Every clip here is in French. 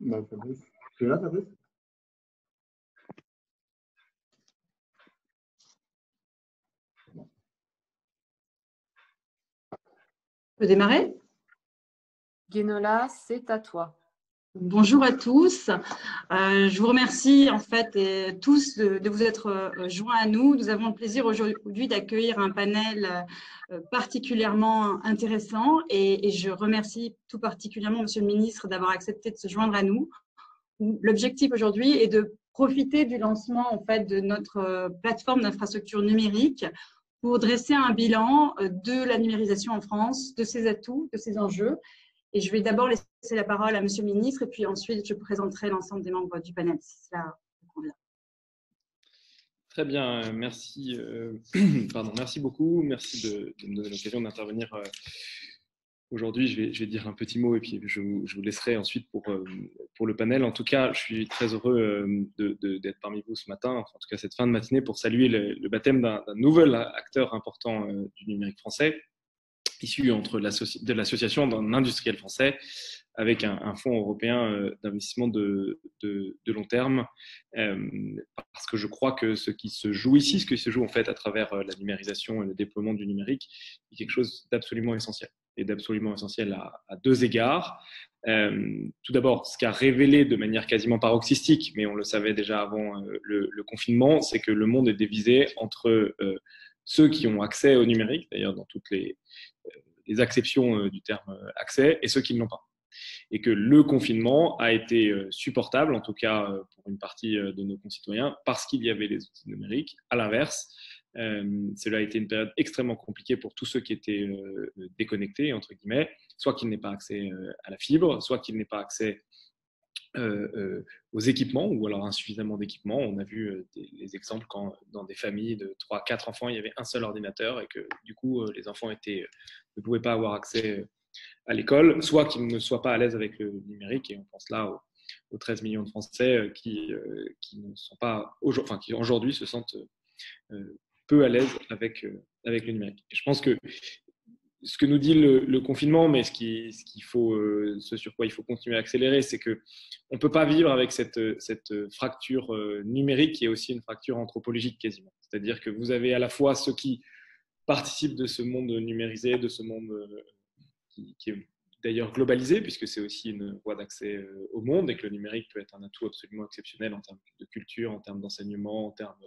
Bah, Fabrice. Tu es là, Fabrice? On peut démarrer? Guénola, c'est à toi. Bonjour à tous. Je vous remercie en fait tous de vous être joints à nous. Nous avons le plaisir aujourd'hui d'accueillir un panel particulièrement intéressant et je remercie tout particulièrement Monsieur le Ministre d'avoir accepté de se joindre à nous. L'objectif aujourd'hui est de profiter du lancement en fait de notre plateforme d'infrastructure numérique pour dresser un bilan de la numérisation en France, de ses atouts, de ses enjeux. Et je vais d'abord laisser la parole à Monsieur le Ministre et puis ensuite je présenterai l'ensemble des membres du panel, si cela vous convient. Très bien, merci, merci beaucoup. Merci de me donner l'occasion d'intervenir aujourd'hui. Je vais dire un petit mot et puis je vous laisserai ensuite pour le panel. En tout cas, je suis très heureux d'être parmi vous ce matin, enfin, en tout cas cette fin de matinée, pour saluer le baptême d'un nouvel acteur important du numérique français, issu de l'association d'un industriel français avec un fonds européen d'investissement de long terme. Parce que je crois que ce qui se joue ici, ce qui se joue en fait à travers la numérisation et le déploiement du numérique, est quelque chose d'absolument essentiel. Et d'absolument essentiel à deux égards. Tout d'abord, ce qu'a révélé de manière quasiment paroxystique, mais on le savait déjà avant le confinement, c'est que le monde est divisé entre ceux qui ont accès au numérique, d'ailleurs dans toutes les acceptions du terme accès, et ceux qui ne l'ont pas. Et que le confinement a été supportable, en tout cas pour une partie de nos concitoyens, parce qu'il y avait les outils numériques. À l'inverse, cela a été une période extrêmement compliquée pour tous ceux qui étaient déconnectés, entre guillemets, soit qu'ils n'aient pas accès à la fibre, soit qu'ils n'aient pas accès aux équipements ou alors insuffisamment d'équipements. On a vu les exemples quand dans des familles de 3-4 enfants, il y avait un seul ordinateur et que du coup, les enfants ne pouvaient pas avoir accès à l'école, soit qu'ils ne soient pas à l'aise avec le numérique. Et on pense là aux 13 millions de Français qui ne sont pas, enfin, qui aujourd'hui se sentent peu à l'aise avec le numérique. Et je pense que ce que nous dit le confinement, mais ce sur quoi il faut continuer à accélérer, c'est qu'on ne peut pas vivre avec cette fracture numérique qui est aussi une fracture anthropologique quasiment. C'est-à-dire que vous avez à la fois ceux qui participent de ce monde numérisé, de ce monde qui est d'ailleurs globalisé, puisque c'est aussi une voie d'accès au monde et que le numérique peut être un atout absolument exceptionnel en termes de culture, en termes d'enseignement, en termes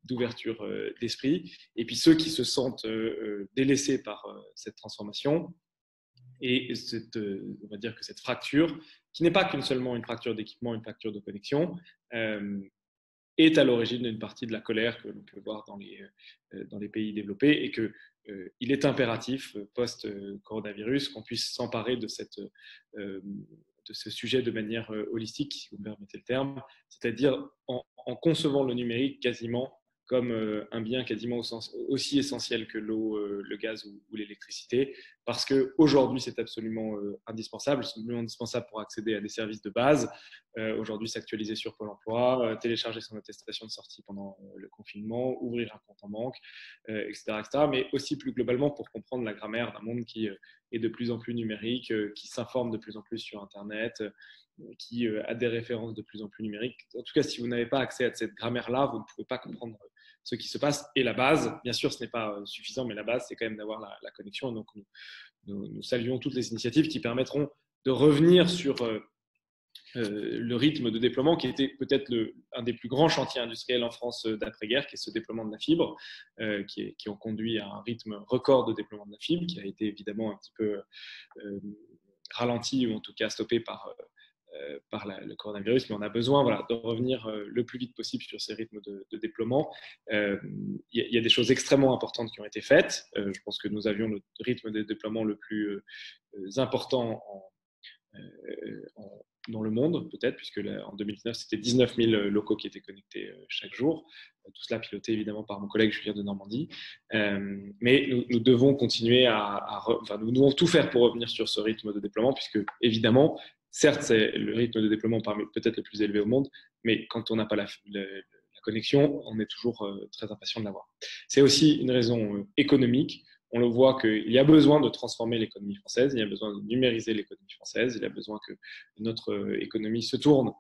d'ouverture d'esprit. Et puis ceux qui se sentent délaissés par cette transformation et on va dire que cette fracture, qui n'est pas qu'une seulement une fracture d'équipement, une fracture de connexion, est à l'origine d'une partie de la colère que l'on peut voir dans les pays développés et que il est impératif, post-coronavirus, qu'on puisse s'emparer de ce sujet de manière holistique, si vous me permettez le terme, c'est-à-dire en concevant le numérique quasiment comme un bien quasiment aussi essentiel que l'eau, le gaz ou l'électricité, parce qu'aujourd'hui, c'est absolument indispensable. C'est absolument indispensable pour accéder à des services de base. Aujourd'hui, s'actualiser sur Pôle emploi, télécharger son attestation de sortie pendant le confinement, ouvrir un compte en banque, etc., etc. Mais aussi plus globalement pour comprendre la grammaire d'un monde qui est de plus en plus numérique, qui s'informe de plus en plus sur Internet, qui a des références de plus en plus numériques. En tout cas, si vous n'avez pas accès à cette grammaire-là, vous ne pouvez pas comprendre ce qui se passe. Et la base, bien sûr, ce n'est pas suffisant, mais la base, c'est quand même d'avoir la connexion. Donc, nous saluons toutes les initiatives qui permettront de revenir sur le rythme de déploiement qui était peut-être un des plus grands chantiers industriels en France d'après-guerre, qui est ce déploiement de la fibre, qui ont conduit à un rythme record de déploiement de la fibre, qui a été évidemment un petit peu ralenti ou en tout cas stoppé par le coronavirus, mais on a besoin de revenir le plus vite possible sur ces rythmes de déploiement. Il y a des choses extrêmement importantes qui ont été faites. Je pense que nous avions le rythme de déploiement le plus important dans le monde, peut-être, puisque en 2019, c'était 19 000 locaux qui étaient connectés chaque jour. Tout cela piloté évidemment par mon collègue Julien de Normandie. Mais nous devons continuer nous devons tout faire pour revenir sur ce rythme de déploiement, puisque évidemment, certes, c'est le rythme de déploiement parmi peut-être le plus élevé au monde, mais quand on n'a pas la connexion, on est toujours très impatient de l'avoir. C'est aussi une raison économique. on le voit qu'il y a besoin de transformer l'économie française, il y a besoin de numériser l'économie française, il y a besoin que notre économie se tourne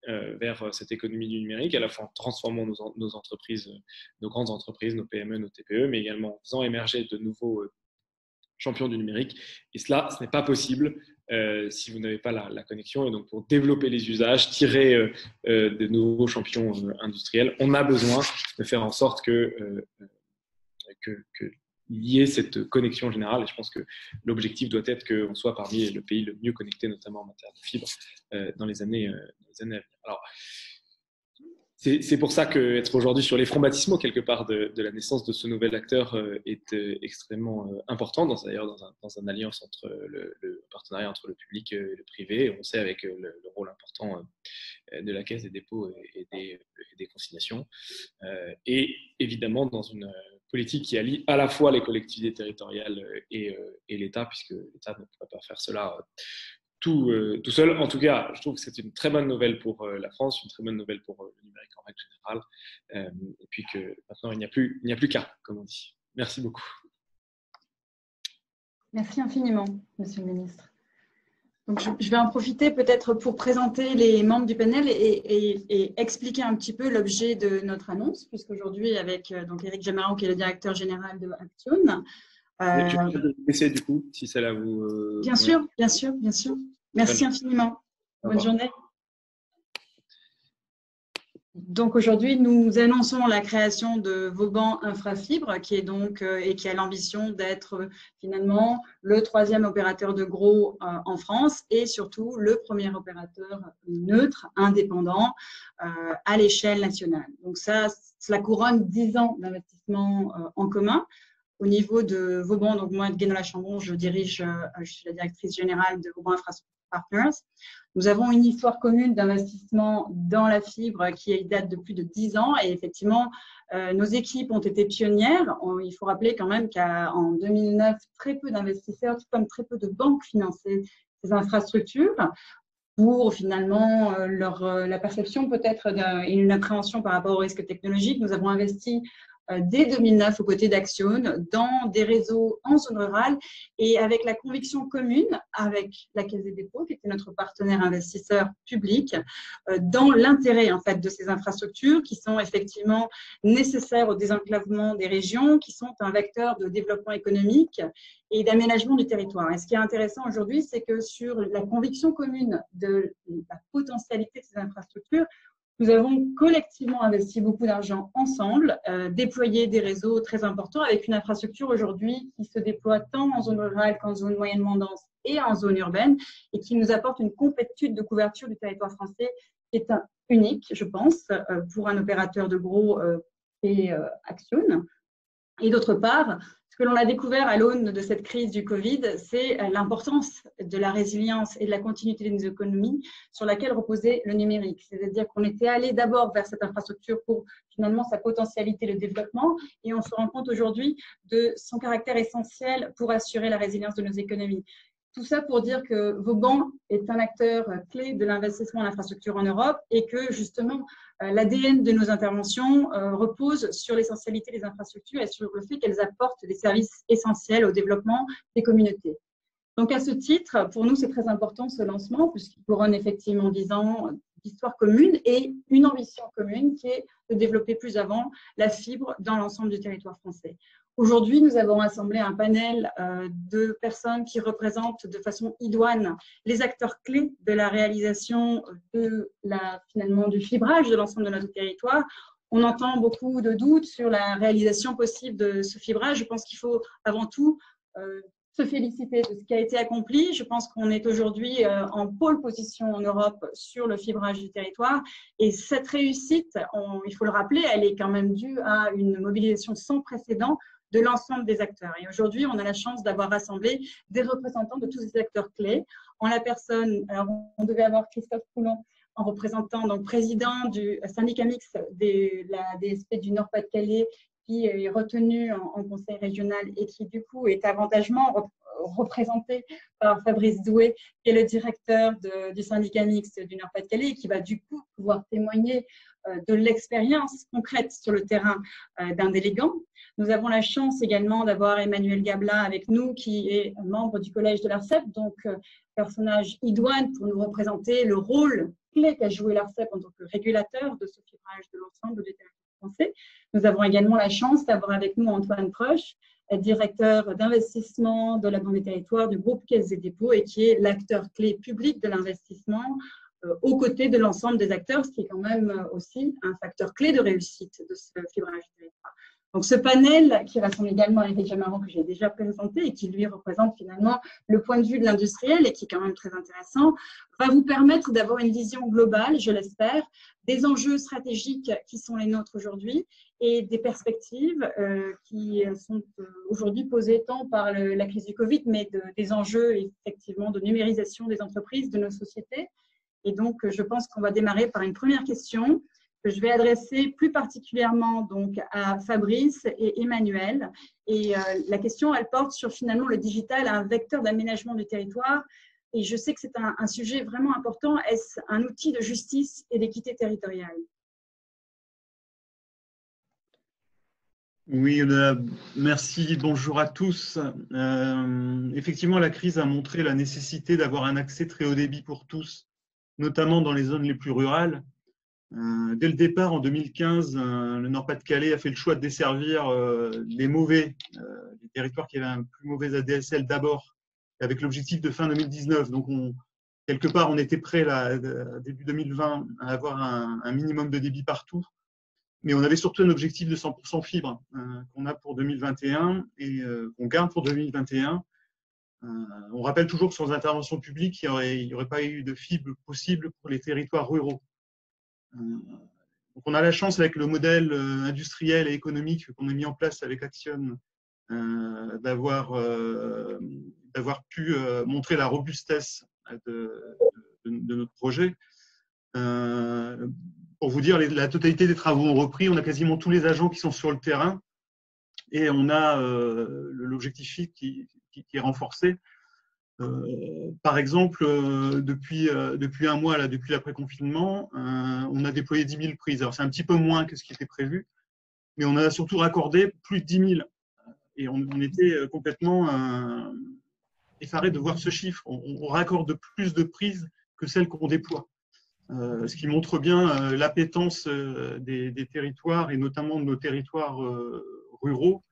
vers cette économie du numérique, à la fois en transformant nos entreprises, nos grandes entreprises, nos PME, nos TPE, mais également en faisant émerger de nouveaux champions du numérique. Et cela, ce n'est pas possible si vous n'avez pas la connexion. Et donc, pour développer les usages, tirer de nouveaux champions industriels, on a besoin de faire en sorte qu'il y ait cette connexion générale. Et je pense que l'objectif doit être qu'on soit parmi le pays le mieux connecté, notamment en matière de fibre, dans les années à venir. Alors, c'est pour ça qu'être aujourd'hui sur les fronts baptismaux, quelque part, de la naissance de ce nouvel acteur est extrêmement important, d'ailleurs dans une alliance entre le partenariat entre le public et le privé. On sait avec le rôle important de la Caisse des dépôts et des consignations. Et évidemment, dans une politique qui allie à la fois les collectivités territoriales et l'État, puisque l'État ne pourrait pas faire cela tout seul. En tout cas, je trouve que c'est une très bonne nouvelle pour la France, une très bonne nouvelle pour le numérique en règle générale, et puis que maintenant, il n'y a plus qu'à, comme on dit. Merci beaucoup. Merci infiniment, Monsieur le Ministre. Donc, je vais en profiter peut-être pour présenter les membres du panel et expliquer un petit peu l'objet de notre annonce, puisqu'aujourd'hui, avec donc Éric Jamarot, qui est le directeur général de Action. Je vais vous laisser du coup, si cela vous… Bien sûr, bien sûr, bien sûr. Merci infiniment. Bonne journée. Donc aujourd'hui, nous annonçons la création de Vauban Infrafibre, qui est donc et qui a l'ambition d'être finalement le 3e opérateur de gros en France et surtout le premier opérateur neutre, indépendant à l'échelle nationale. Donc cela couronne 10 ans d'investissement en commun. Au niveau de Vauban, donc moi, Guénola Chambon, je suis la directrice générale de Vauban Infrastructure Partners. Nous avons une histoire commune d'investissement dans la fibre qui date de plus de 10 ans et effectivement, nos équipes ont été pionnières. Il faut rappeler quand même qu'en 2009, très peu d'investisseurs, tout comme très peu de banques finançaient ces infrastructures pour finalement la perception peut-être et une appréhension par rapport aux risques technologiques. Nous avons investi dès 2009 aux côtés d'Action dans des réseaux en zone rurale et avec la conviction commune avec la Caisse des dépôts, qui était notre partenaire investisseur public, dans l'intérêt en fait de ces infrastructures qui sont effectivement nécessaires au désenclavement des régions, qui sont un vecteur de développement économique et d'aménagement du territoire. Et ce qui est intéressant aujourd'hui, c'est que sur la conviction commune de la potentialité de ces infrastructures, nous avons collectivement investi beaucoup d'argent ensemble, déployé des réseaux très importants avec une infrastructure aujourd'hui qui se déploie tant en zone rurale qu'en zone moyennement dense et en zone urbaine et qui nous apporte une complétude de couverture du territoire français qui est unique, je pense, pour un opérateur de gros et Action. Et d'autre part, ce que l'on a découvert à l'aune de cette crise du Covid, c'est l'importance de la résilience et de la continuité des économies sur laquelle reposait le numérique. C'est-à-dire qu'on était allé d'abord vers cette infrastructure pour finalement sa potentialité, le développement, et on se rend compte aujourd'hui de son caractère essentiel pour assurer la résilience de nos économies. Tout ça pour dire que Vauban est un acteur clé de l'investissement en infrastructure en Europe et que justement l'ADN de nos interventions repose sur l'essentialité des infrastructures et sur le fait qu'elles apportent des services essentiels au développement des communautés. Donc à ce titre, pour nous c'est très important ce lancement puisqu'il couronne effectivement 10 ans d'histoire commune et une ambition commune qui est de développer plus avant la fibre dans l'ensemble du territoire français. Aujourd'hui, nous avons assemblé un panel de personnes qui représentent de façon idoine les acteurs clés de la réalisation finalement du fibrage de l'ensemble de notre territoire. On entend beaucoup de doutes sur la réalisation possible de ce fibrage. Je pense qu'il faut avant tout se féliciter de ce qui a été accompli. Je pense qu'on est aujourd'hui en pôle position en Europe sur le fibrage du territoire. Et cette réussite, il faut le rappeler, elle est quand même due à une mobilisation sans précédent de l'ensemble des acteurs. Et aujourd'hui, on a la chance d'avoir rassemblé des représentants de tous ces acteurs clés. En la personne, alors on devait avoir Christophe Coulon en représentant, donc président du syndicat mixte de la DSP du Nord-Pas-de-Calais, qui est retenu en conseil régional et qui, du coup, est avantageusement représenté par Fabrice Doué, qui est le directeur du syndicat mixte du Nord-Pas-de-Calais et qui va, du coup, pouvoir témoigner de l'expérience concrète sur le terrain d'un délégant. Nous avons la chance également d'avoir Emmanuel Gabla avec nous, qui est membre du collège de l'ARCEP, donc personnage idoine pour nous représenter le rôle clé qu'a joué l'ARCEP en tant que régulateur de ce fibrage de l'ensemble du territoire français. Nous avons également la chance d'avoir avec nous Antoine Proche, directeur d'investissement de la Banque des Territoires du groupe Caisse et Dépôts et qui est l'acteur clé public de l'investissement aux côtés de l'ensemble des acteurs, ce qui est quand même aussi un facteur clé de réussite de ce fibrage du territoire. Donc, ce panel, qui rassemble également Éric Jamaron, que j'ai déjà présenté et qui, lui, représente finalement le point de vue de l'industriel et qui est quand même très intéressant, va vous permettre d'avoir une vision globale, je l'espère, des enjeux stratégiques qui sont les nôtres aujourd'hui et des perspectives qui sont aujourd'hui posées tant par la crise du Covid, mais des enjeux, effectivement, de numérisation des entreprises, de nos sociétés. Et donc, je pense qu'on va démarrer par une première question que je vais adresser plus particulièrement donc à Fabrice et Emmanuel. Et la question, elle porte sur finalement le digital, un vecteur d'aménagement du territoire. Et je sais que c'est un sujet vraiment important. Est-ce un outil de justice et d'équité territoriale? Oui, merci, bonjour à tous. Effectivement, la crise a montré la nécessité d'avoir un accès très haut débit pour tous, notamment dans les zones les plus rurales. Dès le départ, en 2015, le Nord-Pas-de-Calais a fait le choix de desservir les territoires qui avaient un plus mauvais ADSL d'abord, avec l'objectif de fin 2019. Donc, quelque part, on était prêt, là, début 2020, à avoir un minimum de débit partout. Mais on avait surtout un objectif de 100% fibre qu'on a pour 2021 et qu'on garde pour 2021. On rappelle toujours que sans intervention publique, il n'y aurait pas eu de fibre possible pour les territoires ruraux. Donc on a la chance avec le modèle industriel et économique qu'on a mis en place avec Action d'avoir pu montrer la robustesse de notre projet. Pour vous dire, la totalité des travaux ont repris. On a quasiment tous les agents qui sont sur le terrain et on a l'objectif FIT qui est renforcé. Par exemple, depuis un mois, là, depuis l'après-confinement, on a déployé 10 000 prises. Alors, c'est un petit peu moins que ce qui était prévu, mais on a surtout raccordé plus de 10 000. Et on était complètement effarés de voir ce chiffre. On raccorde plus de prises que celles qu'on déploie. Ce qui montre bien l'appétence des territoires, et notamment de nos territoires ruraux.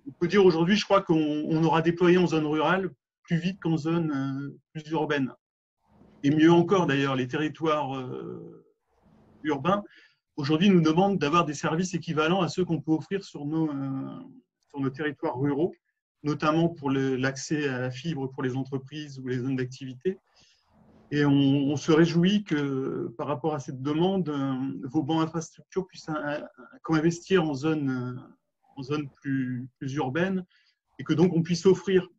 On peut dire aujourd'hui, je crois qu'on aura déployé en zone rurale plus vite qu'en zone plus urbaine. Et mieux encore d'ailleurs, les territoires urbains, aujourd'hui, nous demandent d'avoir des services équivalents à ceux qu'on peut offrir sur nos territoires ruraux, notamment pour l'accès à la fibre pour les entreprises ou les zones d'activité. Et on se réjouit que par rapport à cette demande, Vauban Infrastructure puisse co-investir en zone plus urbaine et que donc on puisse offrir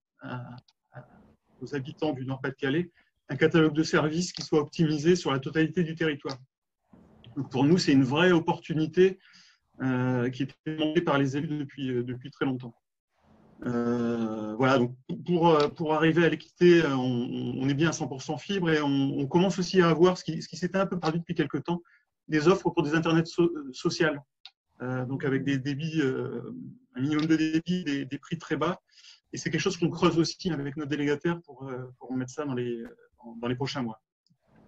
aux habitants du Nord-Pas-de-Calais un catalogue de services qui soit optimisé sur la totalité du territoire. Donc pour nous, c'est une vraie opportunité qui est demandée par les élus depuis très longtemps. Voilà, donc pour arriver à l'équité, on est bien à 100% fibre et on commence aussi à avoir ce qui s'était un peu perdu depuis quelques temps, des offres pour des internets sociales. Donc avec des débits, un minimum de débit, des prix très bas. Et c'est quelque chose qu'on creuse aussi avec nos délégataires pour mettre ça dans les prochains mois.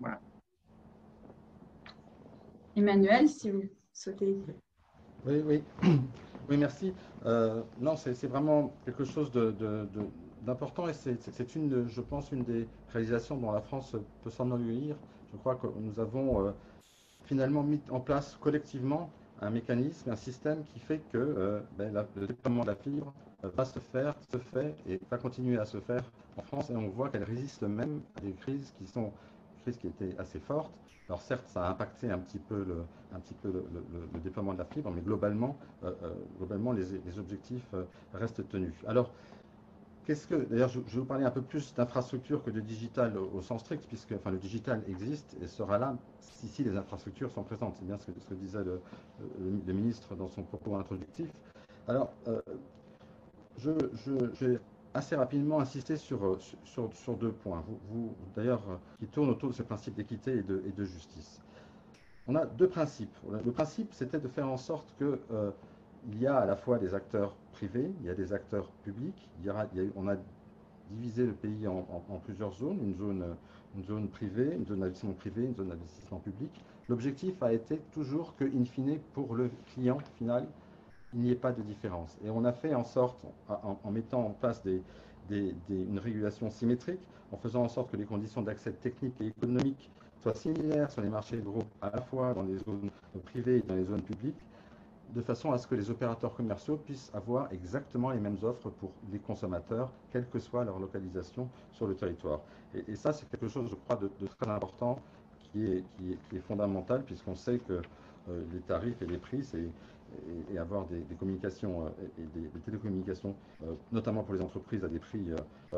Voilà. Emmanuel, si vous souhaitez. Oui, merci. Non, c'est vraiment quelque chose d'important et c'est je pense, une des réalisations dont la France peut s'enorgueillir. Je crois que nous avons finalement mis en place collectivement un mécanisme, un système qui fait que le déploiement de la fibre se fait et va continuer à se faire en France. Et on voit qu'elle résiste même à des crises qui étaient assez fortes. Alors certes, ça a impacté un petit peu le déploiement de la fibre, mais globalement les objectifs restent tenus. Alors, D'ailleurs, je vais vous parler un peu plus d'infrastructure que de digital au sens strict, puisque enfin, le digital existe et sera là si les infrastructures sont présentes. C'est bien ce que disait le ministre dans son propos introductif. Alors, je vais assez rapidement insister sur 2 points, d'ailleurs, qui tournent autour de ce principe d'équité et de justice. On a 2 principes. Le principe, c'était de faire en sorte que il y a à la fois des acteurs privés, il y a des acteurs publics. On a divisé le pays en plusieurs zones, une zone privée, une zone d'investissement privé, une zone d'investissement public. L'objectif a été toujours que, in fine, pour le client final, il n'y ait pas de différence. Et on a fait en sorte, en mettant en place une régulation symétrique, en faisant en sorte que les conditions d'accès technique et économique soient similaires sur les marchés de gros, à la fois dans les zones privées et dans les zones publiques, de façon à ce que les opérateurs commerciaux puissent avoir exactement les mêmes offres pour les consommateurs, quelle que soit leur localisation sur le territoire. Et ça, c'est quelque chose, je crois, de très important, qui est fondamental, puisqu'on sait que les tarifs et les prix, et avoir des communications et des télécommunications, notamment pour les entreprises à des prix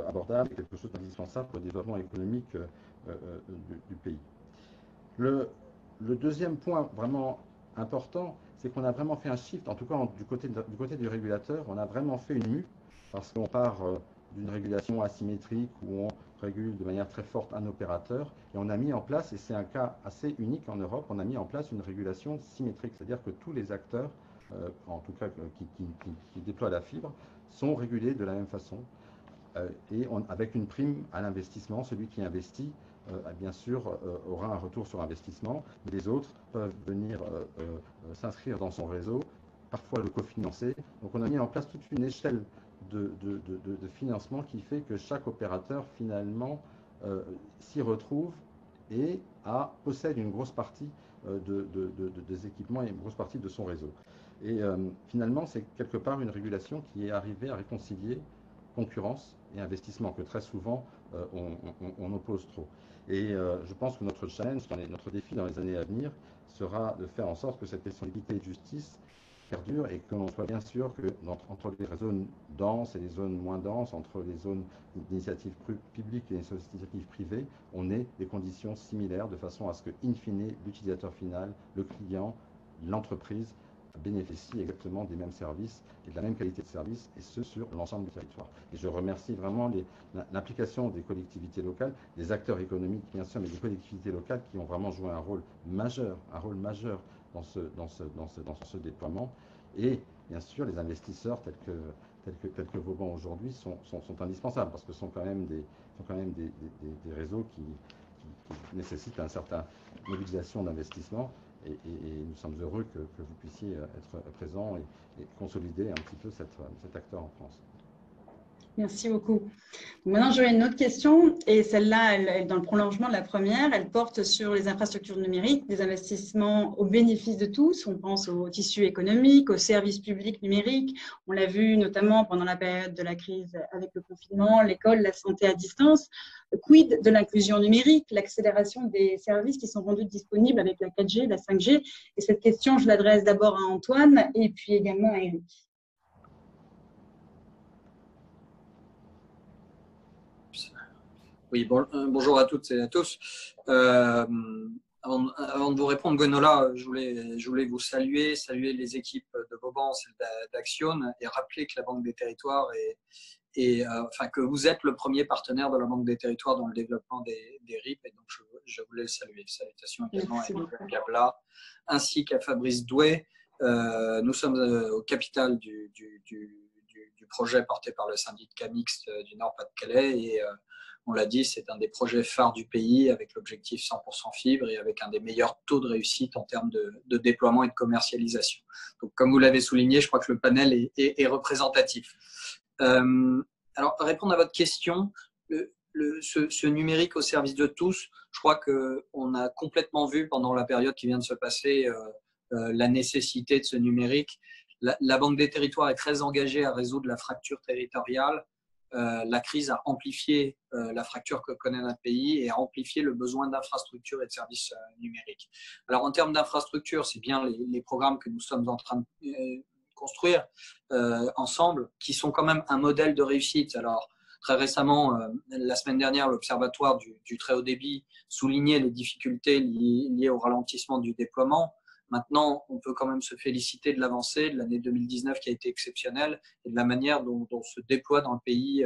abordables, est quelque chose d'indispensable pour le développement économique du pays. Le deuxième point vraiment important, c'est qu'on a vraiment fait un shift, en tout cas du côté du régulateur, on a vraiment fait une mue, parce qu'on part d'une régulation asymétrique où on régule de manière très forte un opérateur, et on a mis en place, et c'est un cas assez unique en Europe, on a mis en place une régulation symétrique, c'est-à-dire que tous les acteurs, en tout cas qui déploient la fibre, sont régulés de la même façon, et avec une prime à l'investissement. Celui qui investit, bien sûr, aura un retour sur investissement. Les autres peuvent venir s'inscrire dans son réseau, parfois le cofinancer. Donc on a mis en place toute une échelle de financement qui fait que chaque opérateur, finalement, s'y retrouve et possède une grosse partie des équipements et une grosse partie de son réseau. Et finalement, c'est quelque part une régulation qui est arrivée à réconcilier concurrence et investissement, que très souvent on oppose trop. Et je pense que notre challenge, notre défi dans les années à venir, sera de faire en sorte que cette question d'équité et de justice perdure et que l'on soit bien sûr que entre les zones denses et les zones moins denses, entre les zones d'initiative publique et les initiatives privées, on ait des conditions similaires de façon à ce que, in fine, l'utilisateur final, le client, l'entreprise bénéficient exactement des mêmes services et de la même qualité de service, et ce sur l'ensemble du territoire. Et je remercie vraiment l'implication des collectivités locales, des acteurs économiques bien sûr, mais des collectivités locales qui ont vraiment joué un rôle majeur dans ce déploiement. Et bien sûr, les investisseurs tels que Vauban aujourd'hui sont indispensables, parce que ce sont quand même des réseaux qui nécessitent une certaine mobilisation d'investissement. Et nous sommes heureux que vous puissiez être présents et consolider un petit peu cet acteur en France. Merci beaucoup. Maintenant, j'aurais une autre question, et celle-là, elle est dans le prolongement de la première. Elle porte sur les infrastructures numériques, des investissements au bénéfice de tous. On pense au tissu économique, aux services publics numériques. On l'a vu notamment pendant la période de la crise avec le confinement, l'école, la santé à distance. Quid de l'inclusion numérique, l'accélération des services qui sont rendus disponibles avec la 4G, la 5G. Et cette question, je l'adresse d'abord à Antoine et puis également à Eric. Oui, bonjour à toutes et à tous. Avant de vous répondre, Gwenola, je voulais vous saluer les équipes de Vauban, celles d'Action, et rappeler que la Banque des Territoires que vous êtes le premier partenaire de la Banque des Territoires dans le développement des RIP, et donc je voulais le saluer. Salutations également à Emmanuel Gabla, ainsi qu'à Fabrice Doué. Nous sommes au capital du projet porté par le syndicat mixte du Nord-Pas-de-Calais, et on l'a dit, c'est un des projets phares du pays avec l'objectif 100% fibre et avec un des meilleurs taux de réussite en termes de déploiement et de commercialisation. Donc, comme vous l'avez souligné, je crois que le panel est représentatif. Alors, répondre à votre question, ce numérique au service de tous, je crois qu'on a complètement vu pendant la période qui vient de se passer la nécessité de ce numérique. La Banque des Territoires est très engagée à résoudre la fracture territoriale. La crise a amplifié la fracture que connaît notre pays et a amplifié le besoin d'infrastructures et de services numériques. Alors, en termes d'infrastructures, c'est bien les programmes que nous sommes en train de construire ensemble qui sont quand même un modèle de réussite. Alors, Très récemment, la semaine dernière, l'Observatoire du très haut débit soulignait les difficultés liées au ralentissement du déploiement. Maintenant, on peut quand même se féliciter de l'avancée de l'année 2019 qui a été exceptionnelle et de la manière dont se déploie dans le pays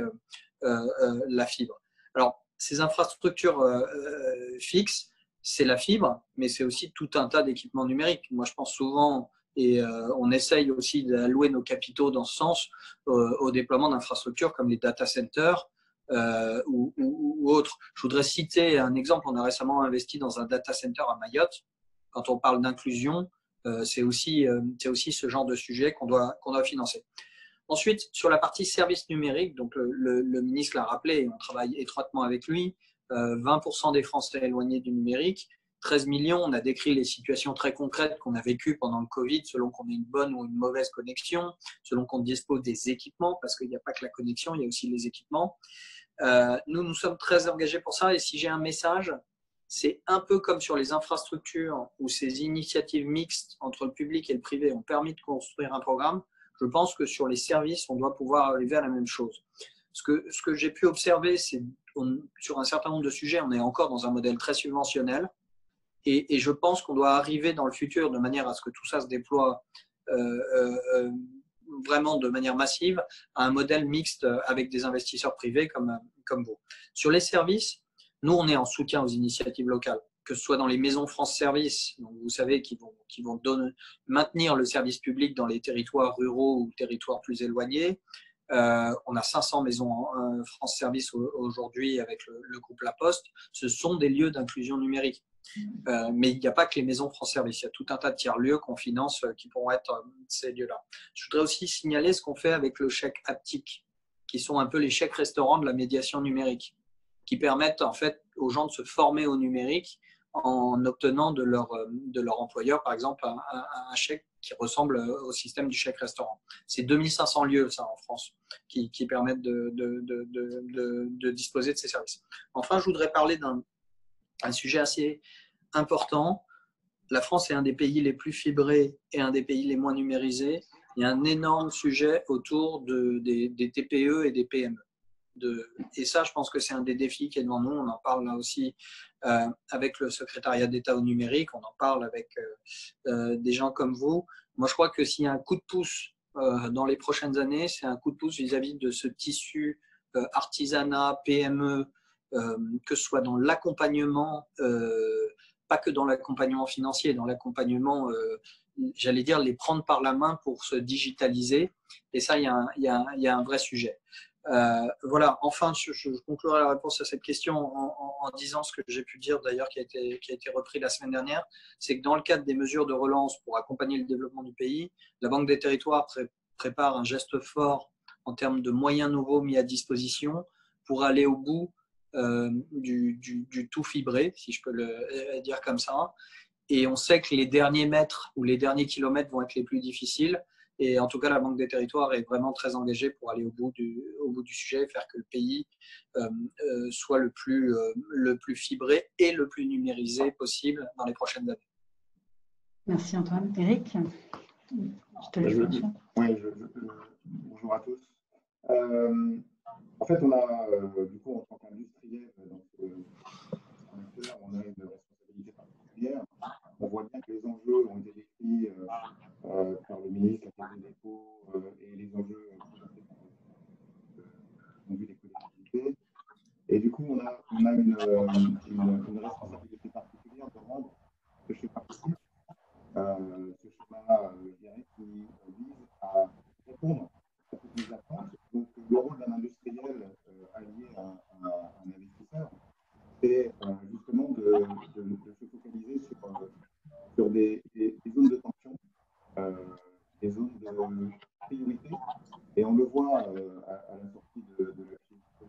la fibre. Alors, ces infrastructures fixes, c'est la fibre, mais c'est aussi tout un tas d'équipements numériques. Moi, je pense souvent, et on essaye aussi d'allouer nos capitaux dans ce sens, au déploiement d'infrastructures comme les data centers ou autres. Je voudrais citer un exemple. On a récemment investi dans un data center à Mayotte. Quand on parle d'inclusion, c'est aussi ce genre de sujet qu'on doit financer. Ensuite, sur la partie services numériques, donc le ministre l'a rappelé, on travaille étroitement avec lui, 20% des Français éloignés du numérique, 13 millions, on a décrit les situations très concrètes qu'on a vécues pendant le Covid, selon qu'on ait une bonne ou une mauvaise connexion, selon qu'on dispose des équipements, parce qu'il n'y a pas que la connexion, il y a aussi les équipements. Nous sommes très engagés pour ça, et si j'ai un message, c'est un peu comme sur les infrastructures où ces initiatives mixtes entre le public et le privé ont permis de construire un programme. Je pense que sur les services, on doit pouvoir arriver à la même chose. Ce que j'ai pu observer, c'est sur un certain nombre de sujets, on est encore dans un modèle très subventionnel. Et je pense qu'on doit arriver dans le futur de manière à ce que tout ça se déploie vraiment de manière massive à un modèle mixte avec des investisseurs privés comme vous. Sur les services, nous, on est en soutien aux initiatives locales, que ce soit dans les maisons France Service, donc vous savez, qui vont maintenir le service public dans les territoires ruraux ou territoires plus éloignés. On a 500 maisons France Service aujourd'hui avec le groupe La Poste. Ce sont des lieux d'inclusion numérique. Mais il n'y a pas que les maisons France Service. Il y a tout un tas de tiers-lieux qu'on finance qui pourront être ces lieux-là. Je voudrais aussi signaler ce qu'on fait avec le chèque haptique, qui sont un peu les chèques restaurants de la médiation numérique, qui permettent en fait aux gens de se former au numérique en obtenant de leur employeur, par exemple, un chèque qui ressemble au système du chèque restaurant. C'est 2500 lieux, ça, en France, qui permettent de disposer de ces services. Enfin, je voudrais parler d'un sujet assez important. La France est un des pays les plus fibrés et un des pays les moins numérisés. Il y a un énorme sujet autour des TPE et des PME. Et ça, je pense que c'est un des défis qui est devant nous. On en parle là aussi avec le secrétariat d'État au numérique, on en parle avec des gens comme vous. Moi, je crois que s'il y a un coup de pouce dans les prochaines années, c'est un coup de pouce vis-à-vis de ce tissu artisanat, PME, que ce soit dans l'accompagnement, pas que dans l'accompagnement financier, dans l'accompagnement, j'allais dire, les prendre par la main pour se digitaliser. Et ça, il y a un vrai sujet. Voilà, enfin, je conclurai la réponse à cette question en disant ce que j'ai pu dire d'ailleurs, qui a été repris la semaine dernière, c'est que dans le cadre des mesures de relance pour accompagner le développement du pays, la Banque des Territoires prépare un geste fort en termes de moyens nouveaux mis à disposition pour aller au bout du tout fibré, si je peux le dire comme ça. Et on sait que les derniers mètres ou les derniers kilomètres vont être les plus difficiles. Et en tout cas, la Banque des Territoires est vraiment très engagée pour aller au bout du sujet et faire que le pays soit le plus fibré et le plus numérisé possible dans les prochaines années. Merci Antoine. Eric, je te laisse. Oui, bonjour à tous. En fait, on a, du coup, en tant qu'industriel, on a une responsabilité particulière. On voit bien que les enjeux ont été décrits par le ministre, la Caisse des dépôts, et les enjeux présentés par des collectivités. Et du coup, on a une responsabilité particulière de rendre ce schéma possible, ce schéma, je dirais, qui vise à répondre à toutes les attentes. Donc, le rôle d'un industriel allié à un investisseur, c'est justement de se focaliser sur des zones de tension, des zones de priorité. Et on le voit à la sortie de la crise du Covid,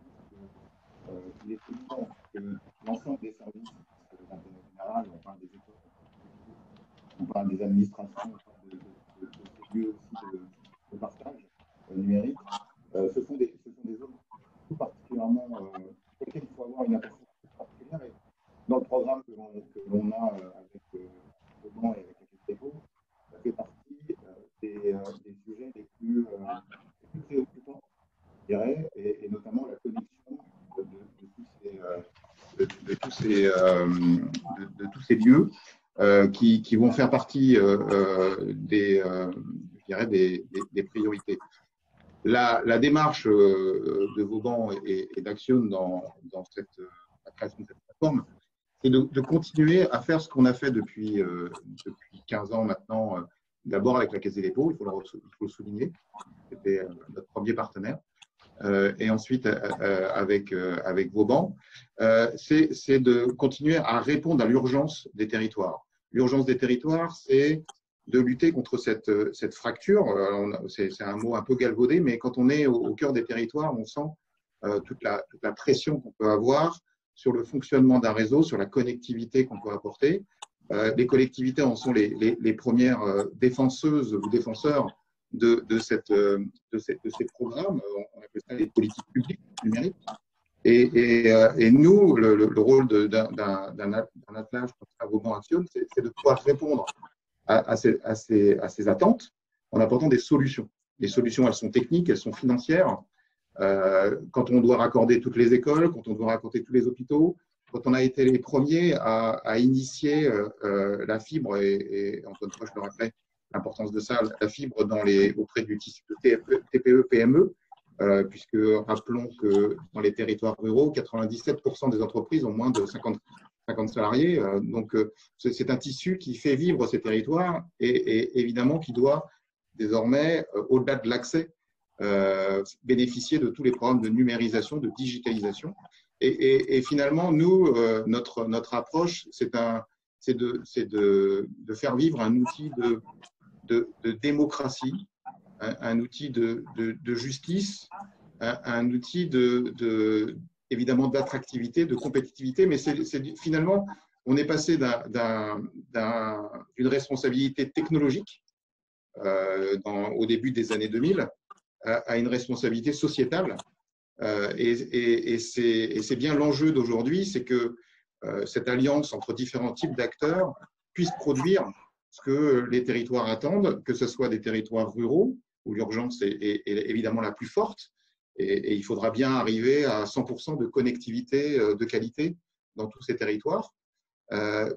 qu'il est évident que l'ensemble des services d'intérêt général, on parle des écoles, on parle des administrations, on parle de ces lieux aussi de partage numérique, ce sont des zones tout particulièrement pour lesquelles il faut avoir une attention particulière. Et dans le programme que l'on a avec Vauban et avec la Caisse des dépôts, ça fait partie des sujets les plus préoccupants, je dirais, et notamment la connexion tous ces lieux qui vont faire partie des priorités. La démarche de Vauban et d'Axion dans la création de cette plateforme, c'est de continuer à faire ce qu'on a fait depuis 15 ans maintenant, d'abord avec la Caisse des dépôts, il faut le souligner, c'était notre premier partenaire, et ensuite avec Vauban, c'est de continuer à répondre à l'urgence des territoires. L'urgence des territoires, c'est de lutter contre cette fracture. C'est un mot un peu galvaudé, mais quand on est au cœur des territoires, on sent toute la pression qu'on peut avoir sur le fonctionnement d'un réseau, sur la connectivité qu'on peut apporter. Les collectivités en sont les premières défenseuses ou défenseurs de ces programmes. On appelle ça les politiques publiques numériques. Et nous, le rôle d'un attelage comme ça, Vauban Axion, c'est de pouvoir répondre à ces attentes en apportant des solutions. Les solutions, elles sont techniques, elles sont financières. Quand on doit raccorder toutes les écoles, quand on doit raccorder tous les hôpitaux, quand on a été les premiers à initier la fibre, et Antoine Proche le rappelait, l'importance de ça, la fibre auprès du tissu de TPE-PME, puisque rappelons que dans les territoires ruraux, 97% des entreprises ont moins de 50 salariés. Donc, c'est un tissu qui fait vivre ces territoires et évidemment qui doit désormais, au-delà de l'accès, bénéficier de tous les programmes de numérisation, de digitalisation. Et finalement, nous, notre approche, c'est de faire vivre un outil de démocratie, un outil de justice, un outil évidemment d'attractivité, de compétitivité, mais finalement, on est passé d'une responsabilité technologique au début des années 2000 à une responsabilité sociétale. Et c'est bien l'enjeu d'aujourd'hui, c'est que cette alliance entre différents types d'acteurs puisse produire ce que les territoires attendent, que ce soit des territoires ruraux, où l'urgence est évidemment la plus forte, et il faudra bien arriver à 100% de connectivité de qualité dans tous ces territoires,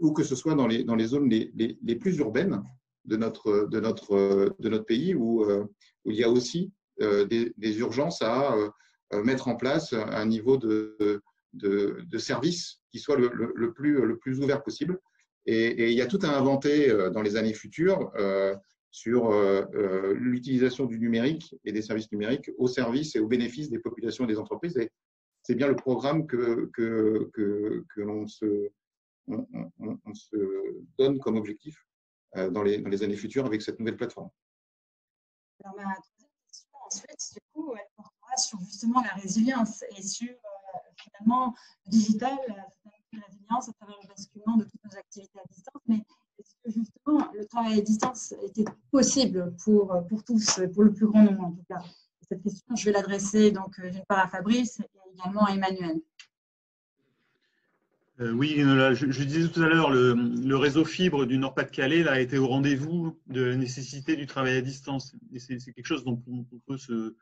ou que ce soit dans les zones les plus urbaines de notre pays, où il y a aussi des urgences à mettre en place un niveau de service qui soit le plus ouvert possible. Et il y a tout à inventer dans les années futures sur l'utilisation du numérique et des services numériques au service et au bénéfice des populations et des entreprises. Et c'est bien le programme que l'on se donne comme objectif dans les années futures avec cette nouvelle plateforme. Alors, ma troisième question, ensuite, du coup, elle portera sur justement la résilience et sur finalement le digital, la résilience à travers le basculement de toutes nos activités à distance. Mais est-ce que justement le travail à distance était possible pour tous, pour le plus grand nombre en tout cas? Cette question, je vais l'adresser donc d'une part à Fabrice et également à Emmanuel. Oui, je disais tout à l'heure, le réseau fibre du Nord-Pas-de-Calais a été au rendez-vous de la nécessité du travail à distance. Et c'est quelque chose dont on peut se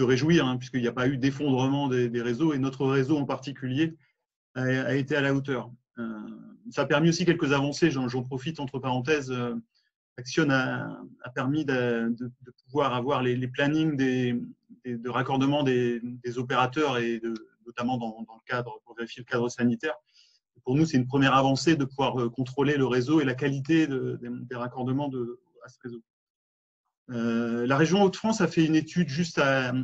réjouir, hein, puisqu'il n'y a pas eu d'effondrement des réseaux, et notre réseau en particulier a été à la hauteur. Ça a permis aussi quelques avancées, j'en profite entre parenthèses. Axion a permis de pouvoir avoir les plannings de raccordement des opérateurs, et notamment dans le cadre, pour vérifier le cadre sanitaire. Pour nous, c'est une première avancée de pouvoir contrôler le réseau et la qualité des raccordements à ce réseau. La région Hauts-de-France a fait une étude juste à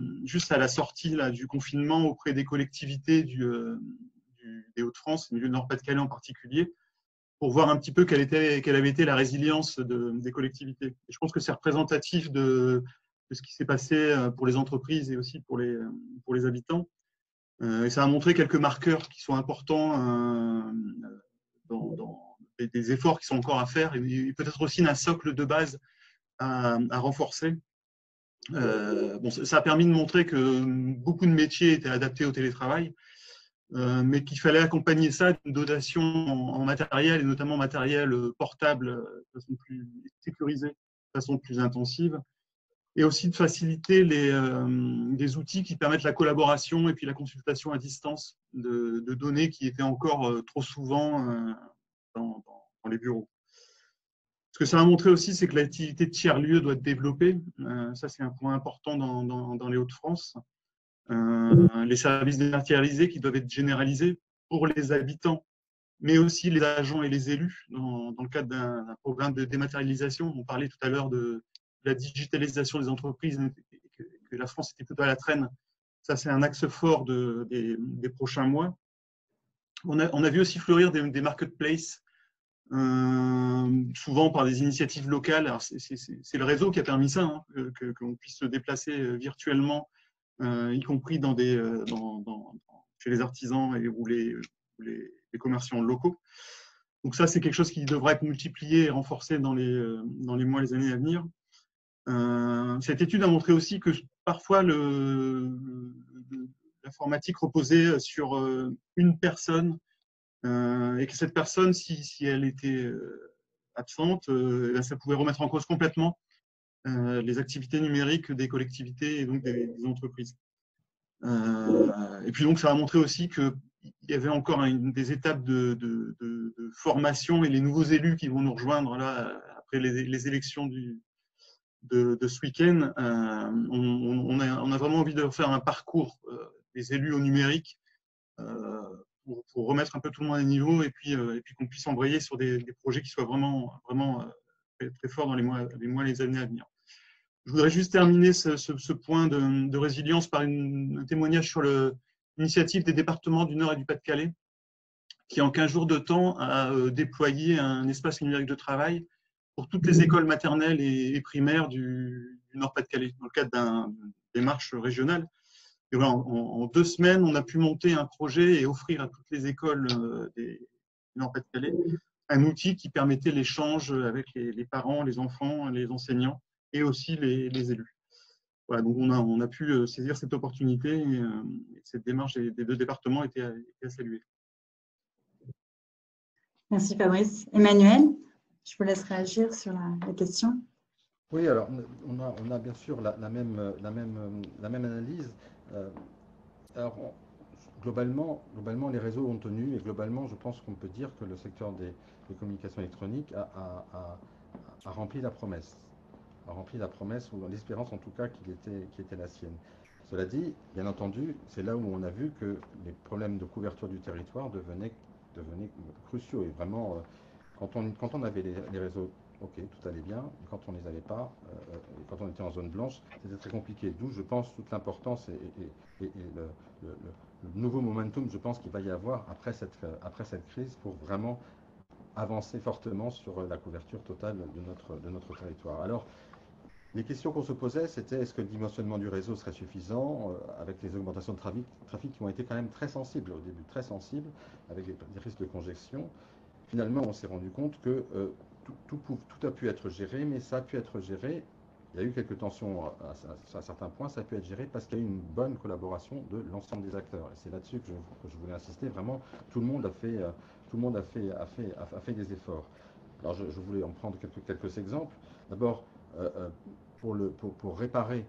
la sortie du confinement auprès des collectivités des Hauts-de-France, du Nord-Pas-de-Calais en particulier, pour voir un petit peu quelle avait été la résilience des collectivités. Et je pense que c'est représentatif de ce qui s'est passé pour les entreprises et aussi pour les habitants. Et ça a montré quelques marqueurs qui sont importants dans des efforts qui sont encore à faire, et peut-être aussi un socle de base à renforcer. Ça a permis de montrer que beaucoup de métiers étaient adaptés au télétravail, mais qu'il fallait accompagner ça d'une dotation en matériel, et notamment matériel portable, de façon plus sécurisée, de façon plus intensive. et aussi de faciliter des outils qui permettent la collaboration et puis la consultation à distance de données qui étaient encore trop souvent dans les bureaux. Ce que ça a montré aussi, c'est que l'activité de tiers-lieu doit être développée. Ça, c'est un point important dans les Hauts-de-France. Les services dématérialisés qui doivent être généralisés pour les habitants, mais aussi les agents et les élus dans le cadre d'un programme de dématérialisation. On parlait tout à l'heure de la digitalisation des entreprises, que la France était plutôt à la traîne. Ça, c'est un axe fort des prochains mois. On a vu aussi fleurir des marketplaces, souvent par des initiatives locales. C'est le réseau qui a permis ça, hein, qu'on puisse se déplacer virtuellement, y compris chez les artisans ou les commerçants locaux. Donc ça, c'est quelque chose qui devra être multiplié et renforcé dans les mois, les années à venir. Cette étude a montré aussi que parfois l'informatique reposait sur une personne et que cette personne, si elle était absente, ça pouvait remettre en cause complètement les activités numériques des collectivités et donc des entreprises. Et puis donc ça a montré aussi qu'il y avait encore des étapes de formation et les nouveaux élus qui vont nous rejoindre là après les élections de ce week-end. On a vraiment envie de faire un parcours des élus au numérique pour remettre un peu tout le monde à niveau et puis qu'on puisse embrayer sur des projets qui soient vraiment très, très forts dans les mois, les années à venir. Je voudrais juste terminer ce point de résilience par un témoignage sur l'initiative des départements du Nord et du Pas-de-Calais, qui en 15 jours de temps a déployé un espace numérique de travail pour toutes les écoles maternelles et primaires du Nord-Pas-de-Calais, dans le cadre d'une démarche régionale. Et voilà, en 2 semaines, on a pu monter un projet et offrir à toutes les écoles du Nord-Pas-de-Calais un outil qui permettait l'échange avec les parents, les enfants, les enseignants et aussi les élus. Voilà, donc on a pu saisir cette opportunité et cette démarche des 2 départements était à saluer. Merci Fabrice. Emmanuel, je vous laisse réagir sur la question. Oui, alors on a bien sûr la même analyse. Alors, globalement, les réseaux ont tenu et globalement, je pense qu'on peut dire que le secteur des communications électroniques a rempli la promesse. A rempli la promesse ou l'espérance en tout cas qui était la sienne. Cela dit, bien entendu, c'est là où on a vu que les problèmes de couverture du territoire devenaient cruciaux. Et vraiment, quand on avait les réseaux, ok, tout allait bien. Et quand on ne les avait pas, quand on était en zone blanche, c'était très compliqué. D'où, je pense, toute l'importance et le nouveau momentum, je pense, qu'il va y avoir après cette crise pour vraiment avancer fortement sur la couverture totale de notre territoire. Alors, les questions qu'on se posait, c'était est-ce que le dimensionnement du réseau serait suffisant avec les augmentations de trafic qui ont été quand même très sensibles au début, très sensibles, avec des risques de congestion. Finalement, on s'est rendu compte que tout a pu être géré, mais ça a pu être géré. Il y a eu quelques tensions à certains points, ça a pu être géré parce qu'il y a eu une bonne collaboration de l'ensemble des acteurs. Et c'est là-dessus que je voulais insister. Vraiment, tout le monde a fait des efforts. Alors, je voulais en prendre quelques exemples. D'abord, pour réparer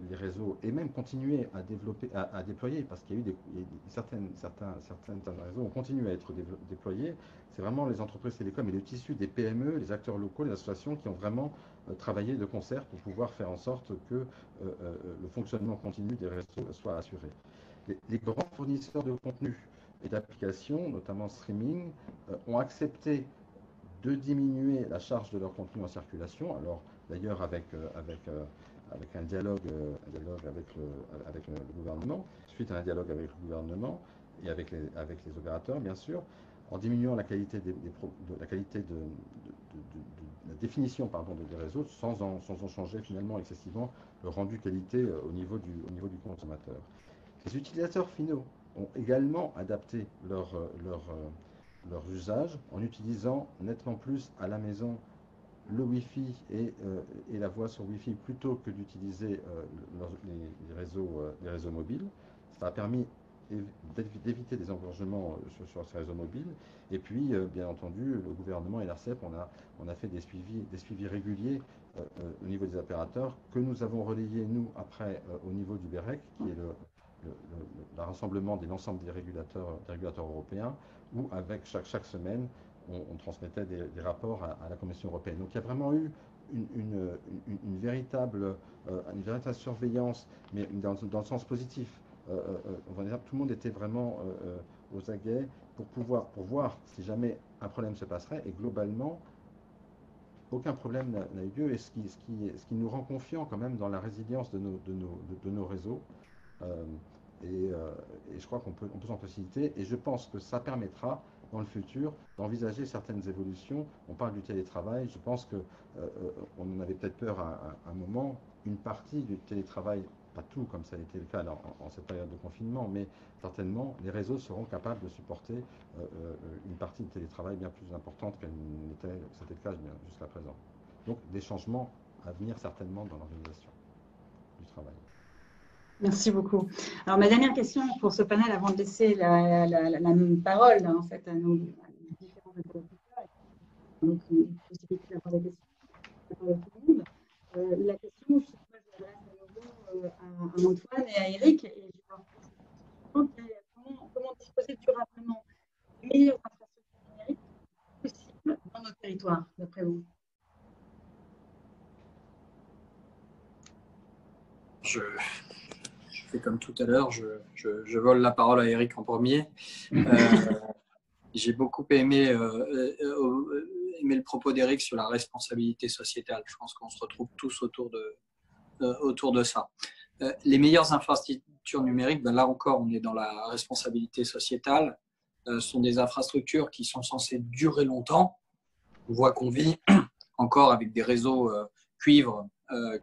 les réseaux et même continuer à déployer, parce qu'il y a eu certains réseaux ont continué à être déployés, c'est vraiment les entreprises télécoms et le tissu des PME, les acteurs locaux, les associations qui ont vraiment travaillé de concert pour pouvoir faire en sorte que le fonctionnement continu des réseaux soit assuré. Les grands fournisseurs de contenu et d'applications, notamment streaming, ont accepté de diminuer la charge de leur contenu en circulation. Alors, d'ailleurs, avec un dialogue avec le gouvernement, suite à un dialogue avec le gouvernement et avec les opérateurs, bien sûr, en diminuant la qualité de la définition des réseaux sans en changer finalement excessivement le rendu qualité au niveau du consommateur. Les utilisateurs finaux ont également adapté leurs usages en utilisant nettement plus à la maison le Wi-Fi et la voix sur Wi-Fi plutôt que d'utiliser les réseaux mobiles. Ça a permis d'éviter des engorgements sur ces réseaux mobiles. Et puis, bien entendu, le gouvernement et l'ARCEP, on a fait des suivis réguliers au niveau des opérateurs que nous avons relayés, nous, après, au niveau du BEREC, qui est le rassemblement de l'ensemble des régulateurs européens, où avec chaque semaine, on transmettait des rapports à la Commission européenne. Donc il y a vraiment eu une véritable surveillance, mais dans le sens positif. On va dire, tout le monde était vraiment aux aguets pour voir si jamais un problème se passerait. Et globalement, aucun problème n'a eu lieu. Et ce qui nous rend confiants quand même dans la résilience de nos réseaux. Et je crois qu'on peut s'en faciliter. Et je pense que ça permettra dans le futur d'envisager certaines évolutions. On parle du télétravail. Je pense qu'on en avait peut-être peur à un moment. Une partie du télétravail, pas tout comme ça a été le cas en cette période de confinement, mais certainement les réseaux seront capables de supporter une partie de télétravail bien plus importante c'était le cas jusqu'à présent. Donc des changements à venir certainement dans l'organisation du travail. Merci beaucoup. Alors, ma dernière question pour ce panel, avant de laisser la parole en fait, à nos différents interlocuteurs, donc une possibilité d'avoir des questions pour tout le monde. La question, je l'adresse à nouveau à Antoine et à Eric. Et je vais comment disposer durablement des meilleures infrastructures numériques possibles dans nos territoires, d'après vous? Je fais comme tout à l'heure, je vole la parole à Eric en premier. J'ai beaucoup aimé le propos d'Eric sur la responsabilité sociétale. Je pense qu'on se retrouve tous autour de ça. Les meilleures infrastructures numériques, ben là encore, on est dans la responsabilité sociétale. Ce sont des infrastructures qui sont censées durer longtemps. On voit qu'on vit encore avec des réseaux cuivre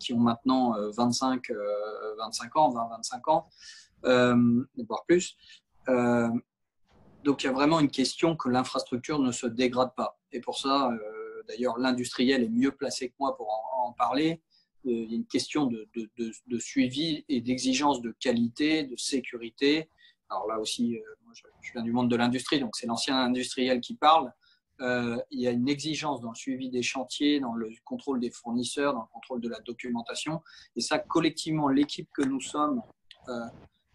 qui ont maintenant 25 ans, 20-25 ans, voire plus. Donc, il y a vraiment une question que l'infrastructure ne se dégrade pas. Et pour ça, d'ailleurs, l'industriel est mieux placé que moi pour en parler. Il y a une question de suivi et d'exigence de qualité, de sécurité. Alors là aussi, moi, je viens du monde de l'industrie, donc c'est l'ancien industriel qui parle. Il y a une exigence dans le suivi des chantiers, dans le contrôle des fournisseurs, dans le contrôle de la documentation. Et ça, collectivement, l'équipe que nous sommes,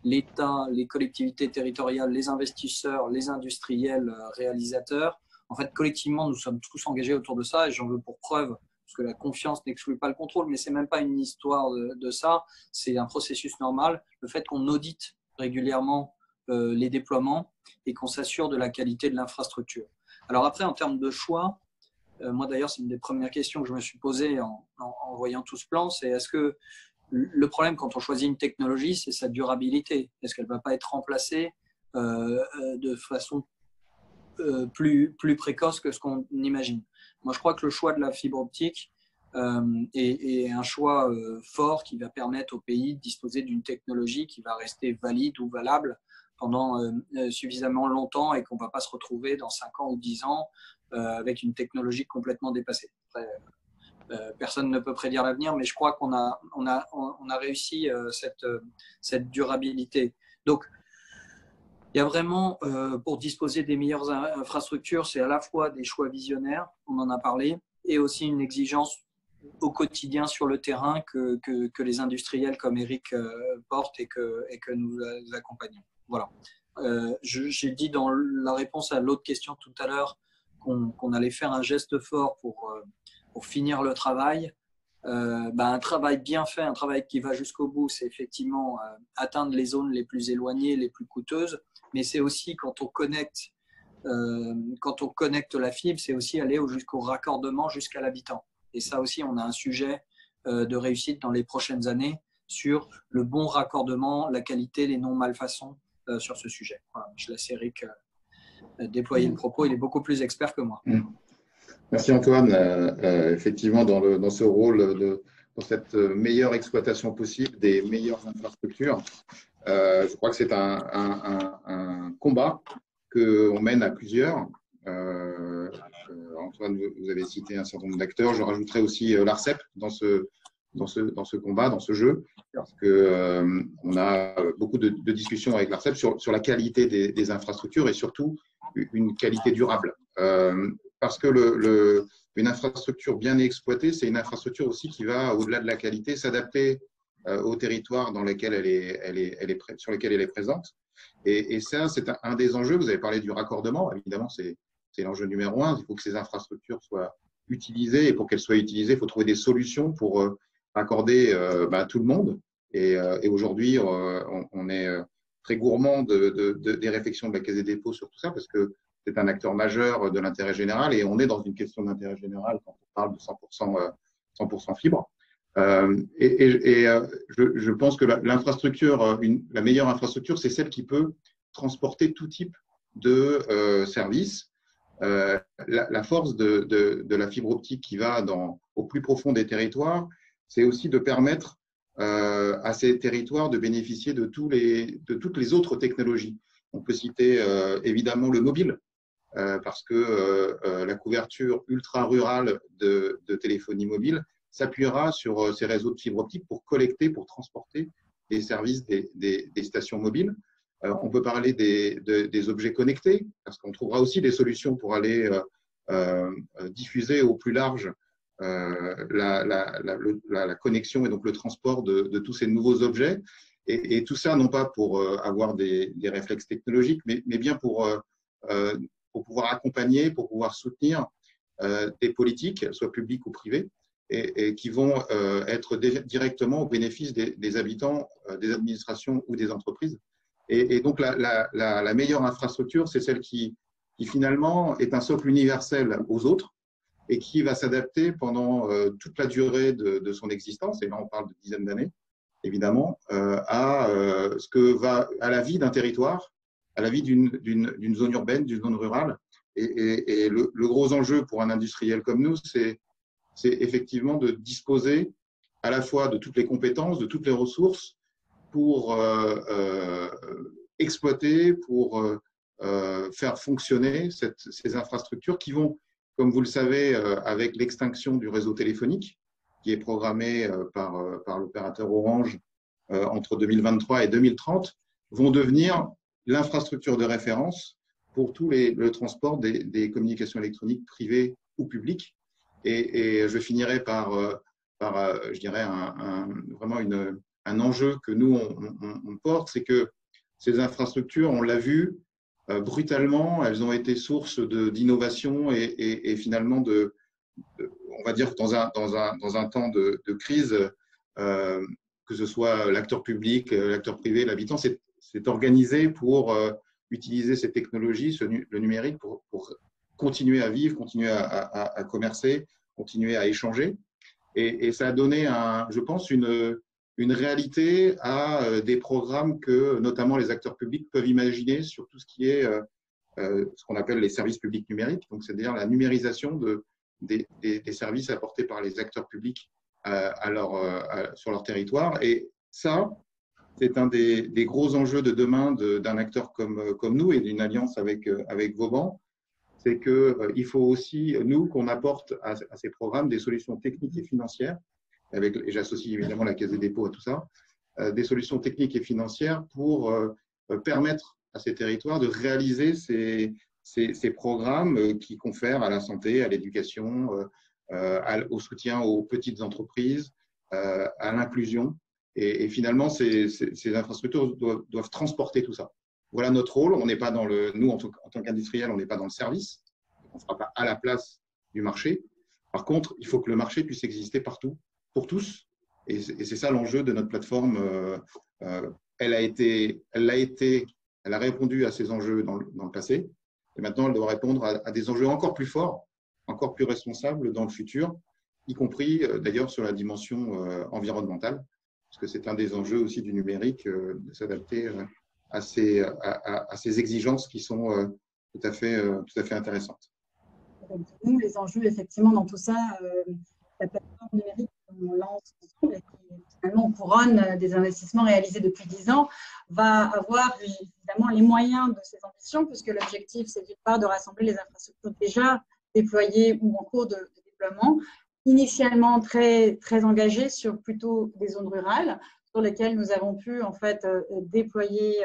l'État, les collectivités territoriales, les investisseurs, les industriels, réalisateurs, en fait, collectivement, nous sommes tous engagés autour de ça. Et j'en veux pour preuve, parce que la confiance n'exclut pas le contrôle, mais ce n'est même pas une histoire de ça. C'est un processus normal. Le fait qu'on audite régulièrement les déploiements et qu'on s'assure de la qualité de l'infrastructure. Alors après, en termes de choix, moi d'ailleurs, c'est une des premières questions que je me suis posée en voyant tout ce plan, c'est est-ce que le problème quand on choisit une technologie, c'est sa durabilité. Est-ce qu'elle ne va pas être remplacée de façon plus précoce que ce qu'on imagine? Moi, je crois que le choix de la fibre optique est un choix fort qui va permettre au pays de disposer d'une technologie qui va rester valide ou valable pendant suffisamment longtemps et qu'on ne va pas se retrouver dans 5 ans ou 10 ans avec une technologie complètement dépassée. Après, personne ne peut prédire l'avenir, mais je crois qu'on a réussi cette durabilité. Donc, il y a vraiment, pour disposer des meilleures infrastructures, c'est à la fois des choix visionnaires, on en a parlé, et aussi une exigence au quotidien sur le terrain que les industriels comme Eric portent et que nous accompagnons. Voilà. J'ai dit dans la réponse à l'autre question tout à l'heure qu'on allait faire un geste fort pour finir le travail. Un travail bien fait, un travail qui va jusqu'au bout, c'est effectivement atteindre les zones les plus éloignées, les plus coûteuses, mais c'est aussi quand on connecte la fibre, c'est aussi aller jusqu'au raccordement jusqu'à l'habitant. Et ça aussi, on a un sujet de réussite dans les prochaines années sur le bon raccordement, la qualité, les non-malfaçons sur ce sujet. Voilà, je laisse Eric déployer le propos, il est beaucoup plus expert que moi. Merci Antoine. Effectivement, dans ce rôle, dans cette meilleure exploitation possible des meilleures infrastructures, je crois que c'est un combat qu'on mène à plusieurs. Antoine, vous avez cité un certain nombre d'acteurs. Je rajouterai aussi l'ARCEP dans dans ce combat, dans ce jeu, parce que on a beaucoup de discussions avec l'ARCEP sur la qualité des infrastructures et surtout une qualité durable. Parce que une infrastructure bien exploitée, c'est une infrastructure aussi qui va, au-delà de la qualité, s'adapter au territoire dans lequel sur lequel elle est présente. Et ça, c'est un des enjeux. Vous avez parlé du raccordement. Évidemment, c'est l'enjeu numéro un. Il faut que ces infrastructures soient utilisées. Et pour qu'elles soient utilisées, il faut trouver des solutions pour raccorder tout le monde. Et aujourd'hui, on est très gourmand des réflexions de la Caisse des dépôts sur tout ça, parce que c'est un acteur majeur de l'intérêt général. Et on est dans une question d'intérêt général quand on parle de 100% fibre. Je pense que l'infrastructure, la meilleure infrastructure, c'est celle qui peut transporter tout type de services. La force de la fibre optique qui va au plus profond des territoires, c'est aussi de permettre à ces territoires de bénéficier de toutes les autres technologies. On peut citer évidemment le mobile, parce que la couverture ultra-rurale de téléphonie mobile s'appuiera sur ces réseaux de fibre optique pour collecter, pour transporter les services des stations mobiles. On peut parler des objets connectés, parce qu'on trouvera aussi des solutions pour aller diffuser au plus large la connexion et donc le transport de tous ces nouveaux objets. Et tout ça, non pas pour avoir des réflexes technologiques, mais bien pour pouvoir accompagner, pour pouvoir soutenir des politiques, soit publiques ou privées, et qui vont être directement au bénéfice des habitants, des administrations ou des entreprises. Et donc, la meilleure infrastructure, c'est celle qui finalement est un socle universel aux autres et qui va s'adapter pendant toute la durée de son existence, et là on parle de dizaines d'années, évidemment, à la vie d'un territoire, à la vie d'une zone urbaine, d'une zone rurale. Et le gros enjeu pour un industriel comme nous, c'est effectivement de disposer à la fois de toutes les compétences, de toutes les ressources pour exploiter, pour faire fonctionner ces infrastructures qui vont, comme vous le savez, avec l'extinction du réseau téléphonique, qui est programmée par l'opérateur Orange entre 2023 et 2030, vont devenir l'infrastructure de référence pour tout le transport des communications électroniques privées ou publiques. Et je finirai par je dirais, vraiment un enjeu que nous, on porte, c'est que ces infrastructures, on l'a vu, brutalement, elles ont été source d'innovation et finalement on va dire, dans un temps de crise, que ce soit l'acteur public, l'acteur privé, l'habitant, s'est organisé pour utiliser ces technologies, le numérique, pour continuer à vivre, continuer à commercer, continuer à échanger. Et ça a donné, je pense, une réalité à des programmes que notamment les acteurs publics peuvent imaginer sur tout ce qui est ce qu'on appelle les services publics numériques, donc c'est-à-dire la numérisation des services apportés par les acteurs publics sur leur territoire. Et ça, c'est un des gros enjeux de demain d'un acteur comme nous et d'une alliance avec Vauban, c'est qu'il faut aussi, nous, qu'on apporte à ces programmes des solutions techniques et financières, et j'associe évidemment la Caisse des dépôts à tout ça, des solutions techniques et financières pour permettre à ces territoires de réaliser ces programmes qui confèrent à la santé, à l'éducation, au soutien aux petites entreprises, à l'inclusion. Et finalement, ces infrastructures doivent transporter tout ça. Voilà notre rôle. On n'est pas nous, en tant qu'industriel, on n'est pas dans le service. On ne fera pas à la place du marché. Par contre, il faut que le marché puisse exister partout, pour tous. Et c'est ça l'enjeu de notre plateforme. Elle a répondu à ces enjeux dans le passé. Et maintenant, elle doit répondre à des enjeux encore plus forts, encore plus responsables dans le futur, y compris d'ailleurs sur la dimension environnementale, parce que c'est un des enjeux aussi du numérique, de s'adapter à ces exigences qui sont tout à fait intéressantes. Pour nous, les enjeux, effectivement, dans tout ça, la plateforme numérique qu'on lance ensemble et qui finalement couronne des investissements réalisés depuis 10 ans, va avoir évidemment les moyens de ses ambitions, puisque l'objectif, c'est d'une part de rassembler les infrastructures déjà déployées ou en cours de déploiement, initialement très engagés sur plutôt des zones rurales, sur lesquelles nous avons pu en fait déployer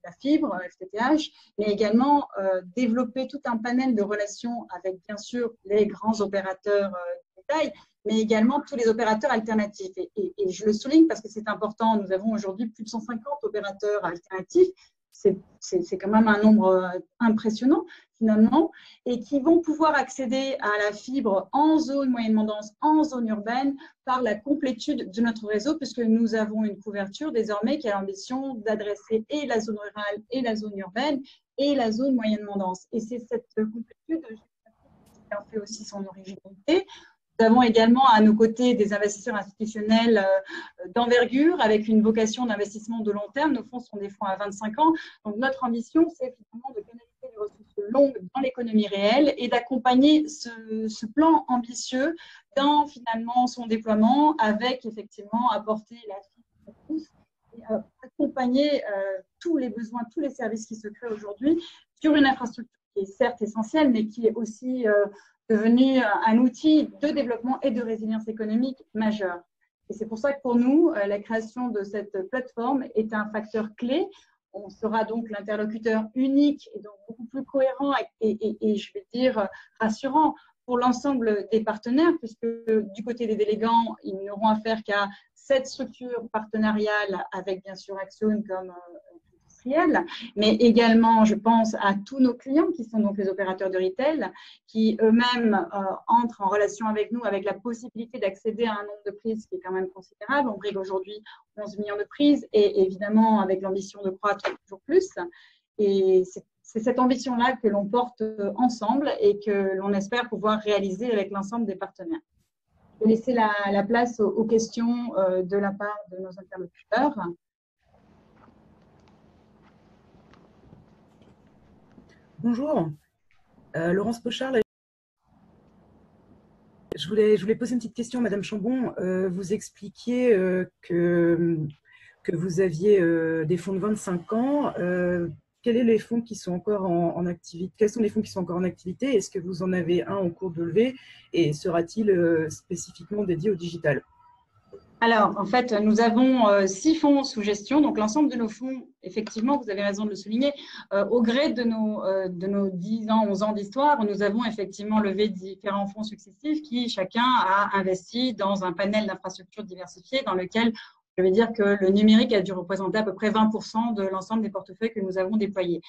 la fibre FTTH, mais également développer tout un panel de relations avec bien sûr les grands opérateurs de détail, mais également tous les opérateurs alternatifs. Et je le souligne parce que c'est important, nous avons aujourd'hui plus de 150 opérateurs alternatifs, c'est quand même un nombre impressionnant finalement, et qui vont pouvoir accéder à la fibre en zone moyennement dense, en zone urbaine, par la complétude de notre réseau, puisque nous avons une couverture désormais qui a l'ambition d'adresser et la zone rurale, et la zone urbaine, et la zone moyennement dense. Et c'est cette complétude qui en fait aussi son originalité. Nous avons également à nos côtés des investisseurs institutionnels d'envergure avec une vocation d'investissement de long terme. Nos fonds sont des fonds à 25 ans. Donc, notre ambition, c'est finalement de canaliser les ressources longues dans l'économie réelle et d'accompagner ce plan ambitieux dans finalement son déploiement avec effectivement apporter la fibre pour tous et accompagner tous les besoins, tous les services qui se créent aujourd'hui sur une infrastructure qui est certes essentielle, mais qui est aussi devenu un outil de développement et de résilience économique majeur. Et c'est pour ça que pour nous, la création de cette plateforme est un facteur clé. On sera donc l'interlocuteur unique et donc beaucoup plus cohérent et je vais dire rassurant pour l'ensemble des partenaires, puisque du côté des délégants, ils n'auront affaire qu'à cette structure partenariale avec bien sûr Axione comme industrielle, mais également, je pense, à tous nos clients qui sont donc les opérateurs de retail, qui eux-mêmes entrent en relation avec nous avec la possibilité d'accéder à un nombre de prises qui est quand même considérable. On brigue aujourd'hui 11 millions de prises et évidemment avec l'ambition de croître toujours plus. Et c'est cette ambition-là que l'on porte ensemble et que l'on espère pouvoir réaliser avec l'ensemble des partenaires. Je vais laisser la place aux questions de la part de nos interlocuteurs. Bonjour, Laurence Pochard. Je voulais poser une petite question à Madame Chambon. Vous expliquiez que vous aviez des fonds de 25 ans. Quels sont les fonds qui sont encore en activité? Quels sont les fonds qui sont encore en activité? Est-ce que vous en avez un en cours de levée et sera-t-il spécifiquement dédié au digital? Alors, en fait, nous avons 6 fonds sous gestion. Donc, l'ensemble de nos fonds, effectivement, vous avez raison de le souligner, au gré de nos 10 ans, 11 ans d'histoire, nous avons effectivement levé différents fonds successifs qui, chacun, a investi dans un panel d'infrastructures diversifiées dans lequel je vais dire que le numérique a dû représenter à peu près 20% de l'ensemble des portefeuilles que nous avons déployés.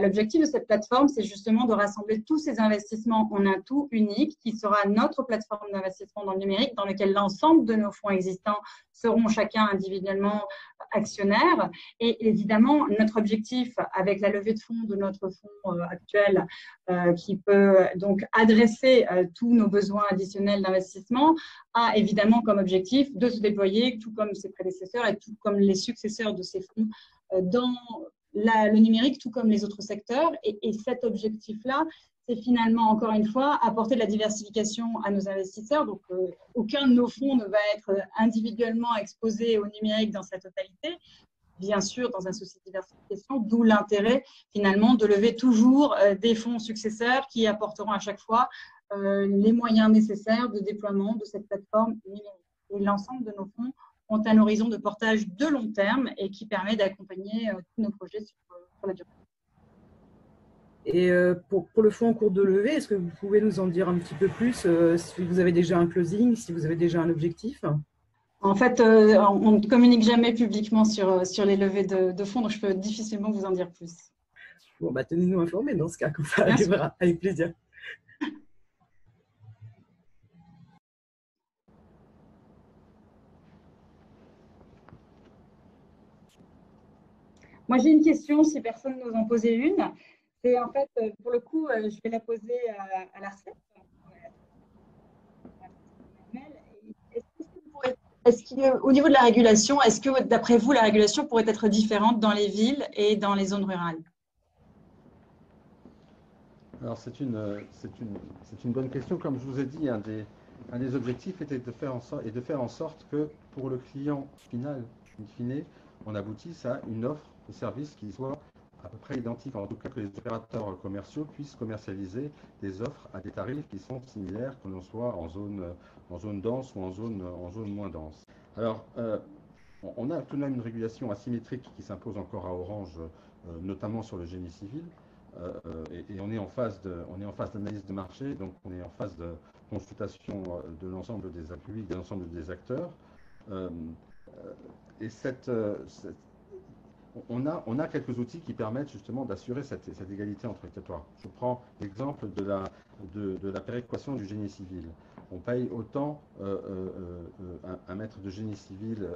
L'objectif de cette plateforme, c'est justement de rassembler tous ces investissements en un tout unique qui sera notre plateforme d'investissement dans le numérique dans lequel l'ensemble de nos fonds existants seront chacun individuellement actionnaires. Et évidemment, notre objectif avec la levée de fonds de notre fonds actuel qui peut donc adresser tous nos besoins additionnels d'investissement a évidemment comme objectif de se déployer, tout comme ses prédécesseurs et tout comme les successeurs de ces fonds dans le numérique, tout comme les autres secteurs. Et cet objectif-là, c'est finalement, encore une fois, apporter de la diversification à nos investisseurs. Donc, aucun de nos fonds ne va être individuellement exposé au numérique dans sa totalité, bien sûr, dans un souci de diversification, d'où l'intérêt, finalement, de lever toujours des fonds successeurs qui apporteront à chaque fois les moyens nécessaires de déploiement de cette plateforme numérique. Et l'ensemble de nos fonds ont un horizon de portage de long terme et qui permet d'accompagner tous nos projets sur la durée. Et pour le fonds en cours de levée, est-ce que vous pouvez nous en dire un petit peu plus si vous avez déjà un closing, si vous avez déjà un objectif? En fait, on ne communique jamais publiquement sur les levées de fonds, donc je peux difficilement vous en dire plus. Bon, bah, tenez-nous informés dans ce cas, quand ça arrivera, avec plaisir. Moi, j'ai une question, si personne n'ose en poser une. C'est en fait, pour le coup, je vais la poser à l'ARCEP. Au niveau de la régulation, est-ce que, d'après vous, la régulation pourrait être différente dans les villes et dans les zones rurales? Alors, c'est une bonne question. Comme je vous ai dit, un des objectifs était de faire en sorte que pour le client final, in fine, on aboutisse à une offre de service qui soit à peu près identique, en tout cas que les opérateurs commerciaux puissent commercialiser des offres à des tarifs qui sont similaires, que l'on soit en zone dense ou en zone moins dense. Alors, on a tout de même une régulation asymétrique qui s'impose encore à Orange, notamment sur le génie civil. Et on est en phase d'analyse de marché, donc on est en phase de consultation de l'ensemble des publics, de l'ensemble des acteurs. Et on a quelques outils qui permettent justement d'assurer cette égalité entre les territoires. Je prends l'exemple de la péréquation du génie civil. On paye autant un mètre de génie civil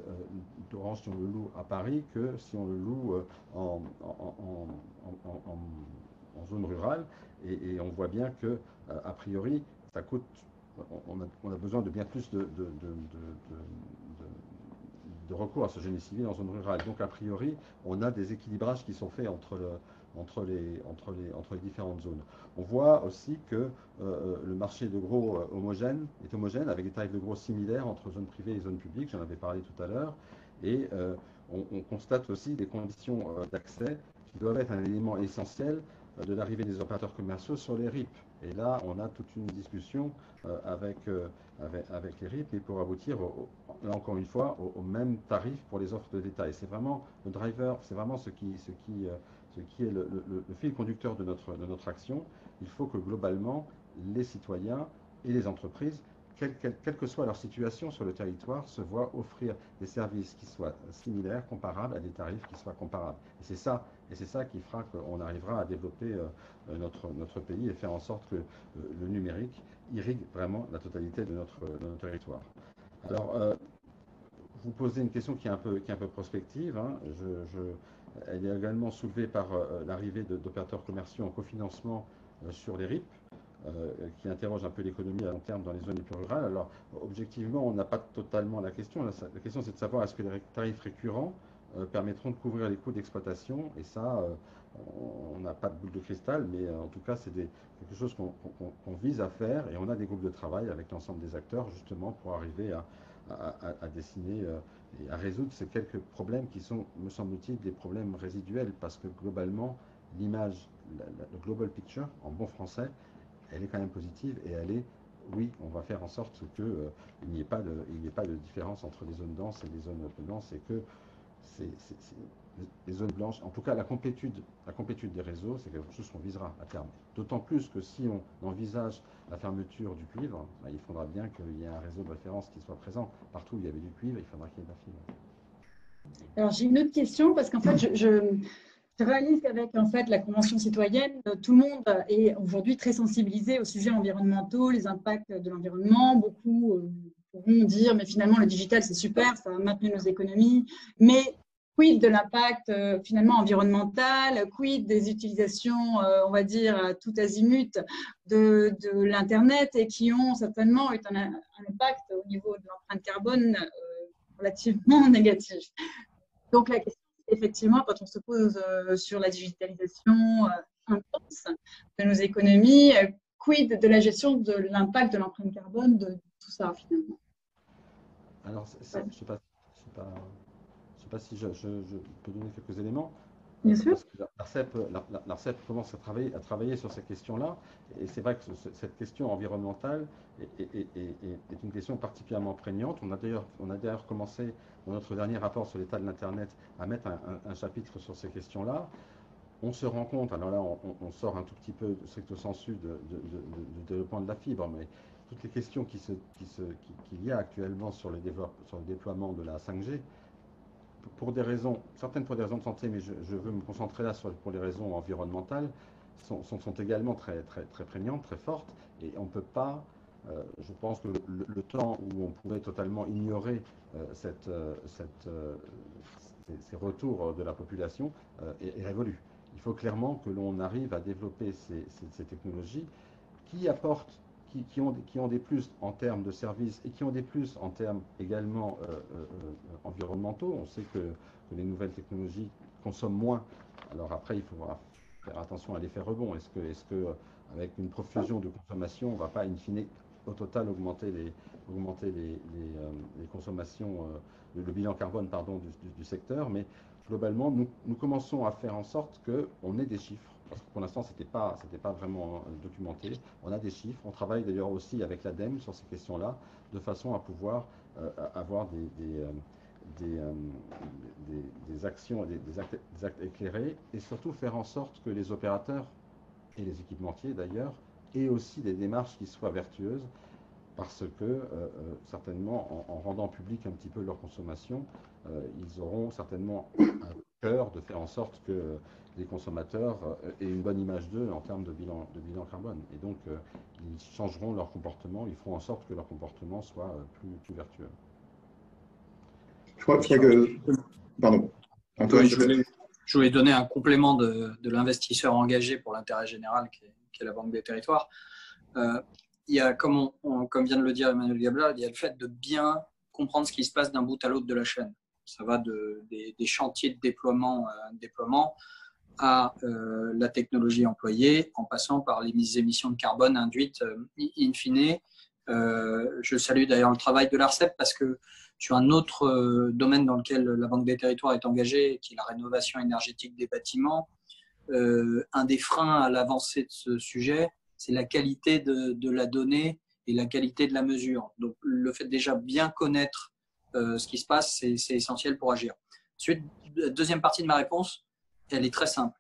d'Orange si on le loue à Paris que si on le loue en zone rurale. Et on voit bien que, a priori, ça coûte. On a besoin de bien plus de recours à ce génie civil en zone rurale. Donc, a priori, on a des équilibrages qui sont faits entre les différentes zones. On voit aussi que le marché de gros est homogène, avec des tarifs de gros similaires entre zones privées et zones publiques, j'en avais parlé tout à l'heure, et on constate aussi des conditions d'accès qui doivent être un élément essentiel de l'arrivée des opérateurs commerciaux sur les RIP. Et là, on a toute une discussion avec les RIP et pour aboutir, là encore une fois, au même tarif pour les offres de détail. C'est vraiment le driver, c'est vraiment ce qui est le fil conducteur de notre action. Il faut que globalement, les citoyens et les entreprises, quelle que soit leur situation sur le territoire, se voient offrir des services qui soient similaires, comparables, à des tarifs qui soient comparables. Et c'est ça qui fera qu'on arrivera à développer notre pays et faire en sorte que le numérique irrigue vraiment la totalité de notre territoire. Alors, vous posez une question qui est un peu prospective. Hein. Elle est également soulevée par l'arrivée d'opérateurs commerciaux en cofinancement sur les RIP. Qui interroge un peu l'économie à long terme dans les zones les plus rurales. Alors, objectivement, on n'a pas totalement la question. La question, c'est de savoir est-ce que les tarifs récurrents permettront de couvrir les coûts d'exploitation. Et ça, on n'a pas de boule de cristal, mais en tout cas, c'est quelque chose qu'on vise à faire. Et on a des groupes de travail avec l'ensemble des acteurs, justement, pour arriver à dessiner et à résoudre ces quelques problèmes qui sont, me semble-t-il, des problèmes résiduels. Parce que globalement, l'image, le global picture, en bon français, elle est quand même positive et elle est, oui, on va faire en sorte qu'il n'y ait pas de différence entre les zones denses et les zones peu denses et que les zones blanches, en tout cas la complétude des réseaux, c'est quelque chose qu'on visera à terme. D'autant plus que si on envisage la fermeture du cuivre, ben, il faudra bien qu'il y ait un réseau de référence qui soit présent. Partout où il y avait du cuivre, il faudra qu'il y ait de la fibre. Alors j'ai une autre question parce qu'en fait, je réalise qu'avec en fait, la Convention citoyenne, tout le monde est aujourd'hui très sensibilisé aux sujets environnementaux, les impacts de l'environnement. Beaucoup pourront dire, mais finalement, le digital, c'est super, ça va maintenir nos économies. Mais quid de l'impact finalement environnemental, quid des utilisations, on va dire, tout azimut de l'Internet et qui ont certainement eu un impact au niveau de l'empreinte carbone relativement négatif. Donc la question, effectivement, quand on se pose sur la digitalisation intense de nos économies, quid de la gestion de l'impact de l'empreinte carbone de tout ça, finalement? Alors, je ne sais pas si je peux donner quelques éléments. Bien sûr. Parce que l'ARCEP commence à travailler sur ces questions-là. Et c'est vrai que cette question environnementale est une question particulièrement prégnante. On a d'ailleurs commencé, dans notre dernier rapport sur l'état de l'Internet, à mettre un chapitre sur ces questions-là. On se rend compte, alors là, on sort un tout petit peu stricto sensu du développement de la fibre, mais toutes les questions qu'il y a actuellement sur le déploiement de la 5G, certaines pour des raisons de santé, mais je veux me concentrer là pour les raisons environnementales, sont également très prégnantes, très fortes, et on ne peut pas, je pense que le temps où on pouvait totalement ignorer ces retours de la population est révolu. Il faut clairement que l'on arrive à développer ces technologies qui apportent, qui ont des plus en termes de services et qui ont des plus en termes également environnementaux. On sait que les nouvelles technologies consomment moins. Alors après, il faudra faire attention à l'effet rebond. Est-ce que avec une profusion de consommation, on ne va pas in fine au total augmenter les consommations, le bilan carbone du secteur, mais globalement, nous commençons à faire en sorte qu'on ait des chiffres. Parce que pour l'instant, ce n'était pas vraiment documenté. On a des chiffres. On travaille d'ailleurs aussi avec l'ADEME sur ces questions-là, de façon à pouvoir avoir des actions, des actes éclairés, et surtout faire en sorte que les opérateurs et les équipementiers d'ailleurs aient aussi des démarches qui soient vertueuses, parce que certainement en rendant public un petit peu leur consommation, ils auront certainement un cœur de faire en sorte que les consommateurs aient une bonne image d'eux en termes de bilan carbone. Et donc, ils changeront leur comportement, ils feront en sorte que leur comportement soit plus vertueux. Je crois que… Pardon. Antoine, je voulais donner un complément de l'investisseur engagé pour l'intérêt général qui est la Banque des Territoires. Il y a, comme vient de le dire Emmanuel Gabla, il y a le fait de bien comprendre ce qui se passe d'un bout à l'autre de la chaîne. Ça va des chantiers de déploiement à la technologie employée, en passant par les émissions de carbone induites in fine. Je salue d'ailleurs le travail de l'ARCEP, parce que sur un autre domaine dans lequel la Banque des Territoires est engagée, qui est la rénovation énergétique des bâtiments, un des freins à l'avancée de ce sujet, c'est la qualité de la donnée et la qualité de la mesure. Donc, le fait de déjà bien connaître ce qui se passe, c'est essentiel pour agir. Ensuite, la deuxième partie de ma réponse, elle est très simple.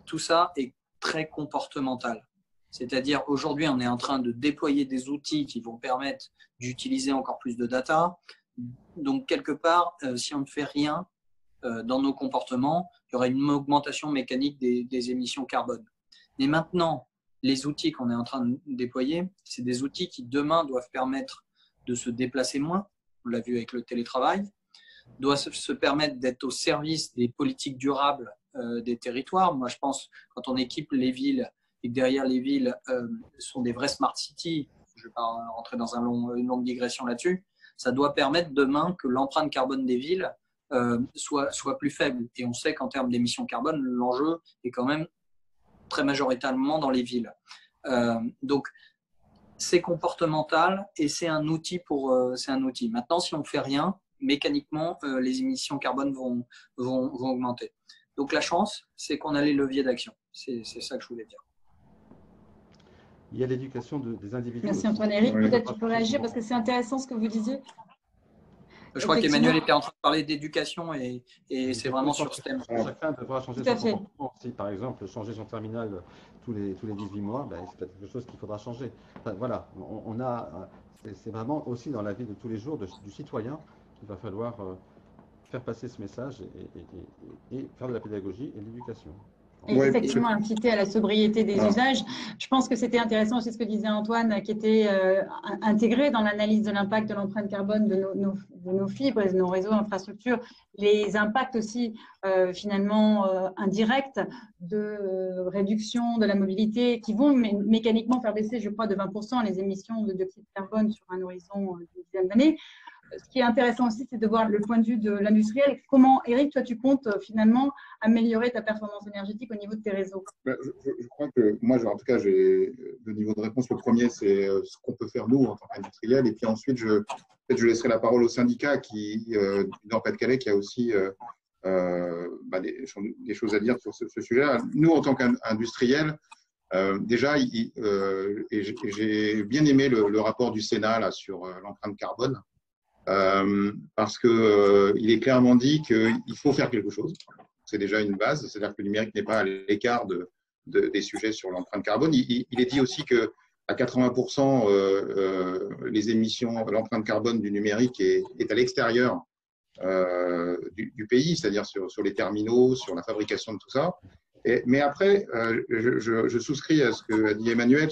Tout ça est très comportemental. C'est-à-dire, aujourd'hui, on est en train de déployer des outils qui vont permettre d'utiliser encore plus de data. Donc, quelque part, si on ne fait rien dans nos comportements, il y aura une augmentation mécanique des émissions carbone. Mais maintenant, les outils qu'on est en train de déployer, c'est des outils qui, demain, doivent permettre de se déplacer moins. On l'a vu avec le télétravail. Doivent se permettre d'être au service des politiques durables des territoires. Moi, je pense, quand on équipe les villes, et que derrière les villes sont des vrais smart cities, je ne vais pas rentrer dans une longue digression là-dessus, ça doit permettre demain que l'empreinte carbone des villes soit plus faible. Et on sait qu'en termes d'émissions carbone, l'enjeu est quand même très majoritairement dans les villes. Donc, c'est comportemental et c'est un outil c'est un outil. Maintenant, si on ne fait rien, mécaniquement, les émissions carbone vont augmenter. Donc, la chance, c'est qu'on a les leviers d'action. C'est ça que je voulais dire. Il y a l'éducation des individus. Merci Antoine. Eric, peut-être tu peux réagir parce que c'est intéressant ce que vous disiez. Je crois qu'Emmanuel était en train de parler d'éducation et c'est vraiment sur ce thème. Chacun devra changer son comportement. Si par exemple changer son terminal tous les 18 mois, c'est peut-être quelque chose qu'il faudra changer. Enfin, voilà, c'est vraiment aussi dans la vie de tous les jours du citoyen qu'il va falloir faire passer ce message et faire de la pédagogie et de l'éducation. Et effectivement, inciter à la sobriété des usages. Je pense que c'était intéressant aussi ce que disait Antoine, qui était intégré dans l'analyse de l'impact de l'empreinte carbone de nos fibres et de nos réseaux d'infrastructures, les impacts aussi finalement indirects de réduction de la mobilité qui vont mécaniquement faire baisser, je crois, de 20% les émissions de dioxyde de carbone sur un horizon d'une dizaine d'années. Ce qui est intéressant aussi, c'est de voir le point de vue de l'industriel. Comment, Eric, toi, tu comptes finalement améliorer ta performance énergétique au niveau de tes réseaux? Je crois que moi, en tout cas, j'ai deux niveaux de réponse. Le premier, c'est ce qu'on peut faire nous en tant qu'industriel. Et puis ensuite, peut-être je laisserai la parole au syndicat du Nord-Pas-de-Calais qui a aussi des choses à dire sur ce sujet-là. Nous, en tant qu'industriels, déjà, j'ai bien aimé le rapport du Sénat là, sur l'empreinte carbone. Parce qu'il est clairement dit qu'il faut faire quelque chose. C'est déjà une base, c'est-à-dire que le numérique n'est pas à l'écart des sujets sur l'empreinte carbone. Il est dit aussi qu'à 80%, les émissions, l'empreinte carbone du numérique est à l'extérieur du pays, c'est-à-dire sur les terminaux, sur la fabrication de tout ça. Mais après, je souscris à ce qu'a dit Emmanuel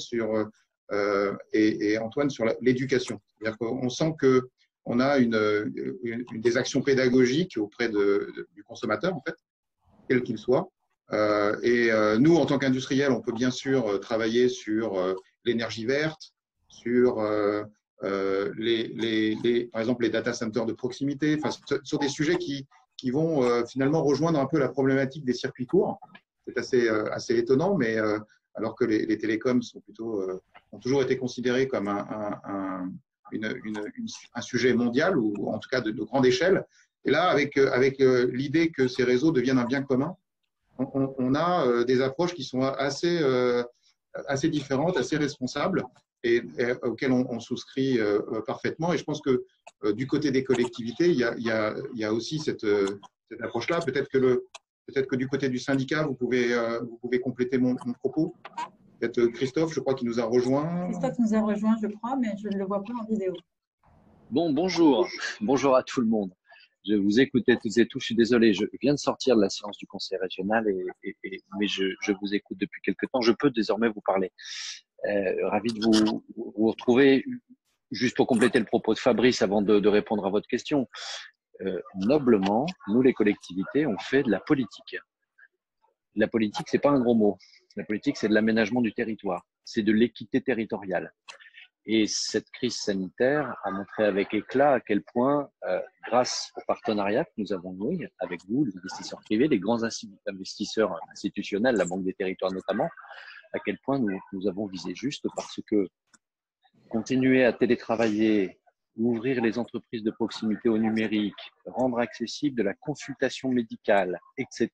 et Antoine sur l'éducation. C'est-à-dire qu'on sent qu'on a des actions pédagogiques auprès du consommateur, en fait, quel qu'il soit. Nous, en tant qu'industriels, on peut bien sûr travailler sur l'énergie verte, sur, par exemple, les data centers de proximité, sur des sujets qui vont finalement rejoindre un peu la problématique des circuits courts. C'est assez étonnant, mais alors que les télécoms ont toujours été considérés comme un sujet mondial, ou en tout cas de grande échelle, Et là, avec l'idée que ces réseaux deviennent un bien commun, on a des approches qui sont assez différentes, assez responsables et auxquelles on souscrit parfaitement. Et je pense que du côté des collectivités, il y a aussi cette approche-là. Peut-être que du côté du syndicat, vous pouvez compléter mon propos. Peut-être Christophe, je crois qu'il nous a rejoint. Christophe nous a rejoint, je crois, mais je ne le vois pas en vidéo. Bonjour à tout le monde. Je vous écoutais toutes et tous. Je suis désolé, je viens de sortir de la séance du conseil régional, mais je vous écoute depuis quelque temps. Je peux désormais vous parler. Ravi de vous retrouver. Juste pour compléter le propos de Fabrice avant de répondre à votre question. Noblement, nous les collectivités, on fait de la politique. La politique, c'est pas un gros mot. La politique, c'est de l'aménagement du territoire. C'est de l'équité territoriale. Et cette crise sanitaire a montré avec éclat à quel point, grâce au partenariat que nous avons noué avec vous, les investisseurs privés, les grands investisseurs institutionnels, la Banque des Territoires notamment, à quel point nous avons visé juste parce que continuer à télétravailler, ouvrir les entreprises de proximité au numérique, rendre accessible de la consultation médicale, etc.,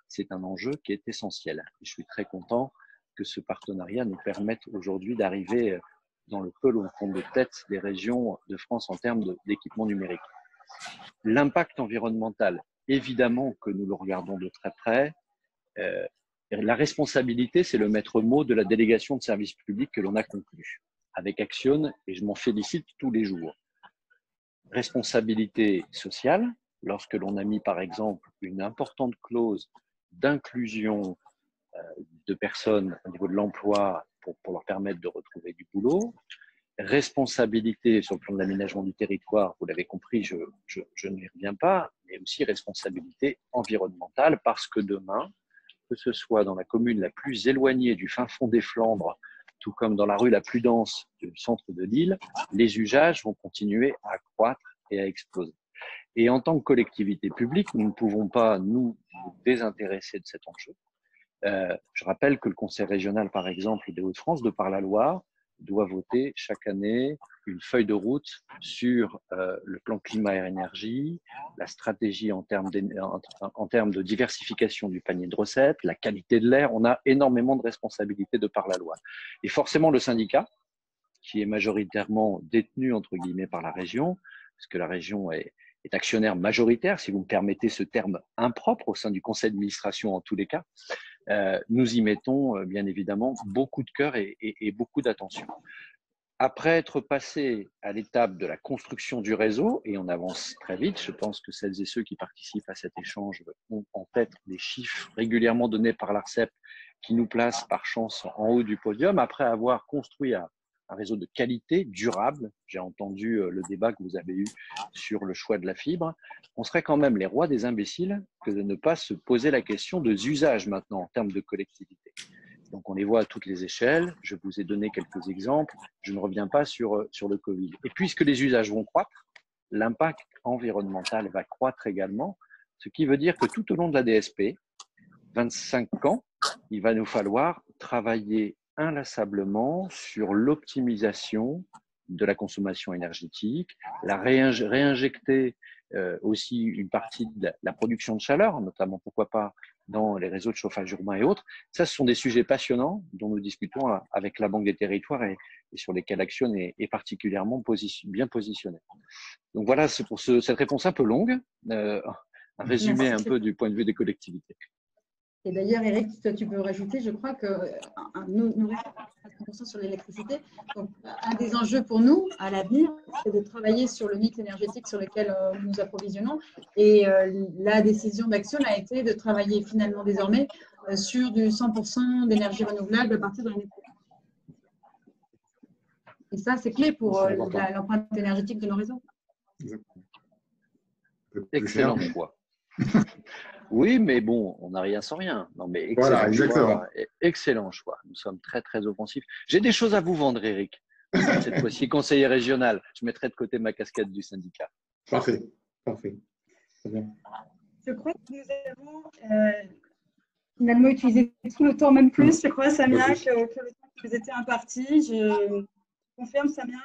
c'est un enjeu qui est essentiel. Et je suis très content que ce partenariat nous permette aujourd'hui d'arriver dans le peloton de tête des régions de France en termes d'équipement numérique. L'impact environnemental, évidemment que nous le regardons de très près. La responsabilité, c'est le maître mot de la délégation de services publics que l'on a conclue avec Axione, et je m'en félicite tous les jours. Responsabilité sociale, lorsque l'on a mis par exemple une importante clause d'inclusion de personnes au niveau de l'emploi pour leur permettre de retrouver du boulot. Responsabilité sur le plan de l'aménagement du territoire, vous l'avez compris, je n'y reviens pas, mais aussi responsabilité environnementale parce que demain, que ce soit dans la commune la plus éloignée du fin fond des Flandres, tout comme dans la rue la plus dense du centre de Lille, les usages vont continuer à croître et à exploser. Et en tant que collectivité publique, nous ne pouvons pas nous désintéresser de cet enjeu. Je rappelle que le Conseil régional, par exemple, des Hauts-de-France, de par la loi, doit voter chaque année une feuille de route sur le plan climat-énergie, la stratégie en termes de diversification du panier de recettes, la qualité de l'air. On a énormément de responsabilités de par la loi. Et forcément, le syndicat, qui est majoritairement détenu, entre guillemets, par la région, parce que la région est actionnaire majoritaire, si vous me permettez ce terme impropre, au sein du conseil d'administration en tous les cas, nous y mettons bien évidemment beaucoup de cœur et beaucoup d'attention. Après être passé à l'étape de la construction du réseau, et on avance très vite, je pense que celles et ceux qui participent à cet échange ont en tête les chiffres régulièrement donnés par l'ARCEP qui nous placent par chance en haut du podium, après avoir construit un réseau de qualité, durable. J'ai entendu le débat que vous avez eu sur le choix de la fibre. On serait quand même les rois des imbéciles que de ne pas se poser la question des usages maintenant en termes de collectivité. Donc, on les voit à toutes les échelles. Je vous ai donné quelques exemples. Je ne reviens pas sur le Covid. Et puisque les usages vont croître, l'impact environnemental va croître également, ce qui veut dire que tout au long de la DSP, 25 ans, il va nous falloir travailler inlassablement sur l'optimisation de la consommation énergétique, la réinjecter aussi une partie de la production de chaleur, notamment pourquoi pas dans les réseaux de chauffage urbain et autres. Ça, ce sont des sujets passionnants dont nous discutons avec la Banque des Territoires et sur lesquels Axione est particulièrement bien positionnée. Donc voilà, c'est pour cette réponse un peu longue, un résumé un peu du point de vue des collectivités. Et d'ailleurs, Eric, toi, tu peux rajouter, je crois que nous restons sur l'électricité. Donc, un des enjeux pour nous à l'avenir, c'est de travailler sur le mix énergétique sur lequel nous nous approvisionnons. Et la décision d'Axione a été de travailler finalement désormais sur du 100% d'énergie renouvelable à partir de l'année prochaine. Et ça, c'est clé pour l'empreinte énergétique de nos réseaux. Excellent choix. Oui, mais bon, on n'a rien sans rien. Non, mais voilà, exactement. Excellent choix. Nous sommes très, très offensifs. J'ai des choses à vous vendre, Eric. Cette fois-ci, conseiller régional. Je mettrai de côté ma casquette du syndicat. Parfait. Parfait. Très bien. Je crois que nous avons finalement utilisé tout le temps, même plus, je crois, Samia, que le temps qui nous était imparti. Je confirme, Samia?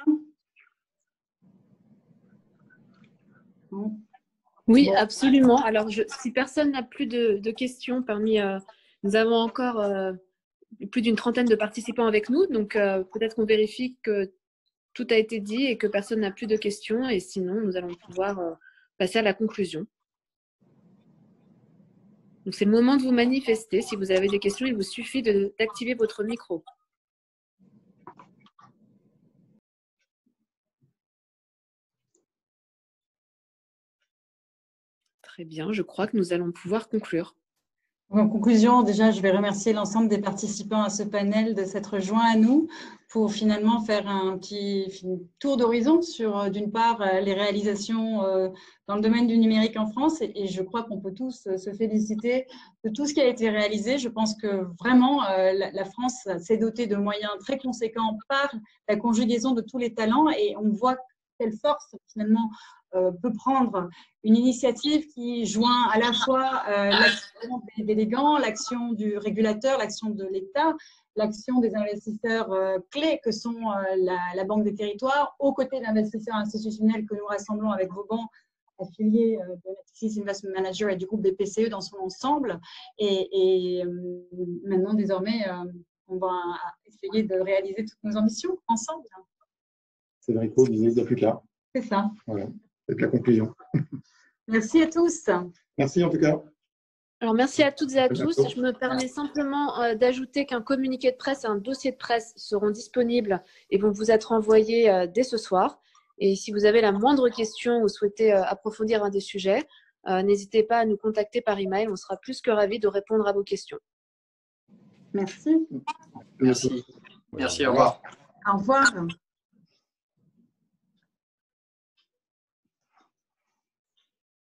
Oui, Bon. absolument. Alors, si personne n'a plus de questions nous avons encore plus d'une trentaine de participants avec nous, donc peut-être qu'on vérifie que tout a été dit et que personne n'a plus de questions, et sinon, nous allons pouvoir passer à la conclusion. Donc, c'est le moment de vous manifester. Si vous avez des questions, il vous suffit d'activer votre micro. Très bien, je crois que nous allons pouvoir conclure. En conclusion, déjà, je vais remercier l'ensemble des participants à ce panel de s'être joints à nous pour finalement faire un petit tour d'horizon sur, d'une part, les réalisations dans le domaine du numérique en France. Et je crois qu'on peut tous se féliciter de tout ce qui a été réalisé. Je pense que vraiment, la France s'est dotée de moyens très conséquents par la conjugaison de tous les talents. Et on voit quelle force, finalement, peut prendre une initiative qui joint à la fois l'action des délégants, l'action du régulateur, l'action de l'État, l'action des investisseurs clés que sont la Banque des Territoires, aux côtés d'investisseurs institutionnels que nous rassemblons avec Vauban, affiliés de Natixis Investment Manager et du groupe BPCE dans son ensemble. Et maintenant, désormais, on va essayer de réaliser toutes nos ambitions ensemble. Cédrico disait, il n'y a plus qu'à. C'est ça. Voilà, c'est la conclusion. Merci à tous. Merci en tout cas. Alors, merci à toutes et à tous. bientôt. Je me permets simplement d'ajouter qu'un communiqué de presse et un dossier de presse seront disponibles et vont vous être envoyés dès ce soir. Et si vous avez la moindre question ou souhaitez approfondir un des sujets, n'hésitez pas à nous contacter par email. On sera plus que ravis de répondre à vos questions. Merci. Merci. Merci, au revoir. Au revoir.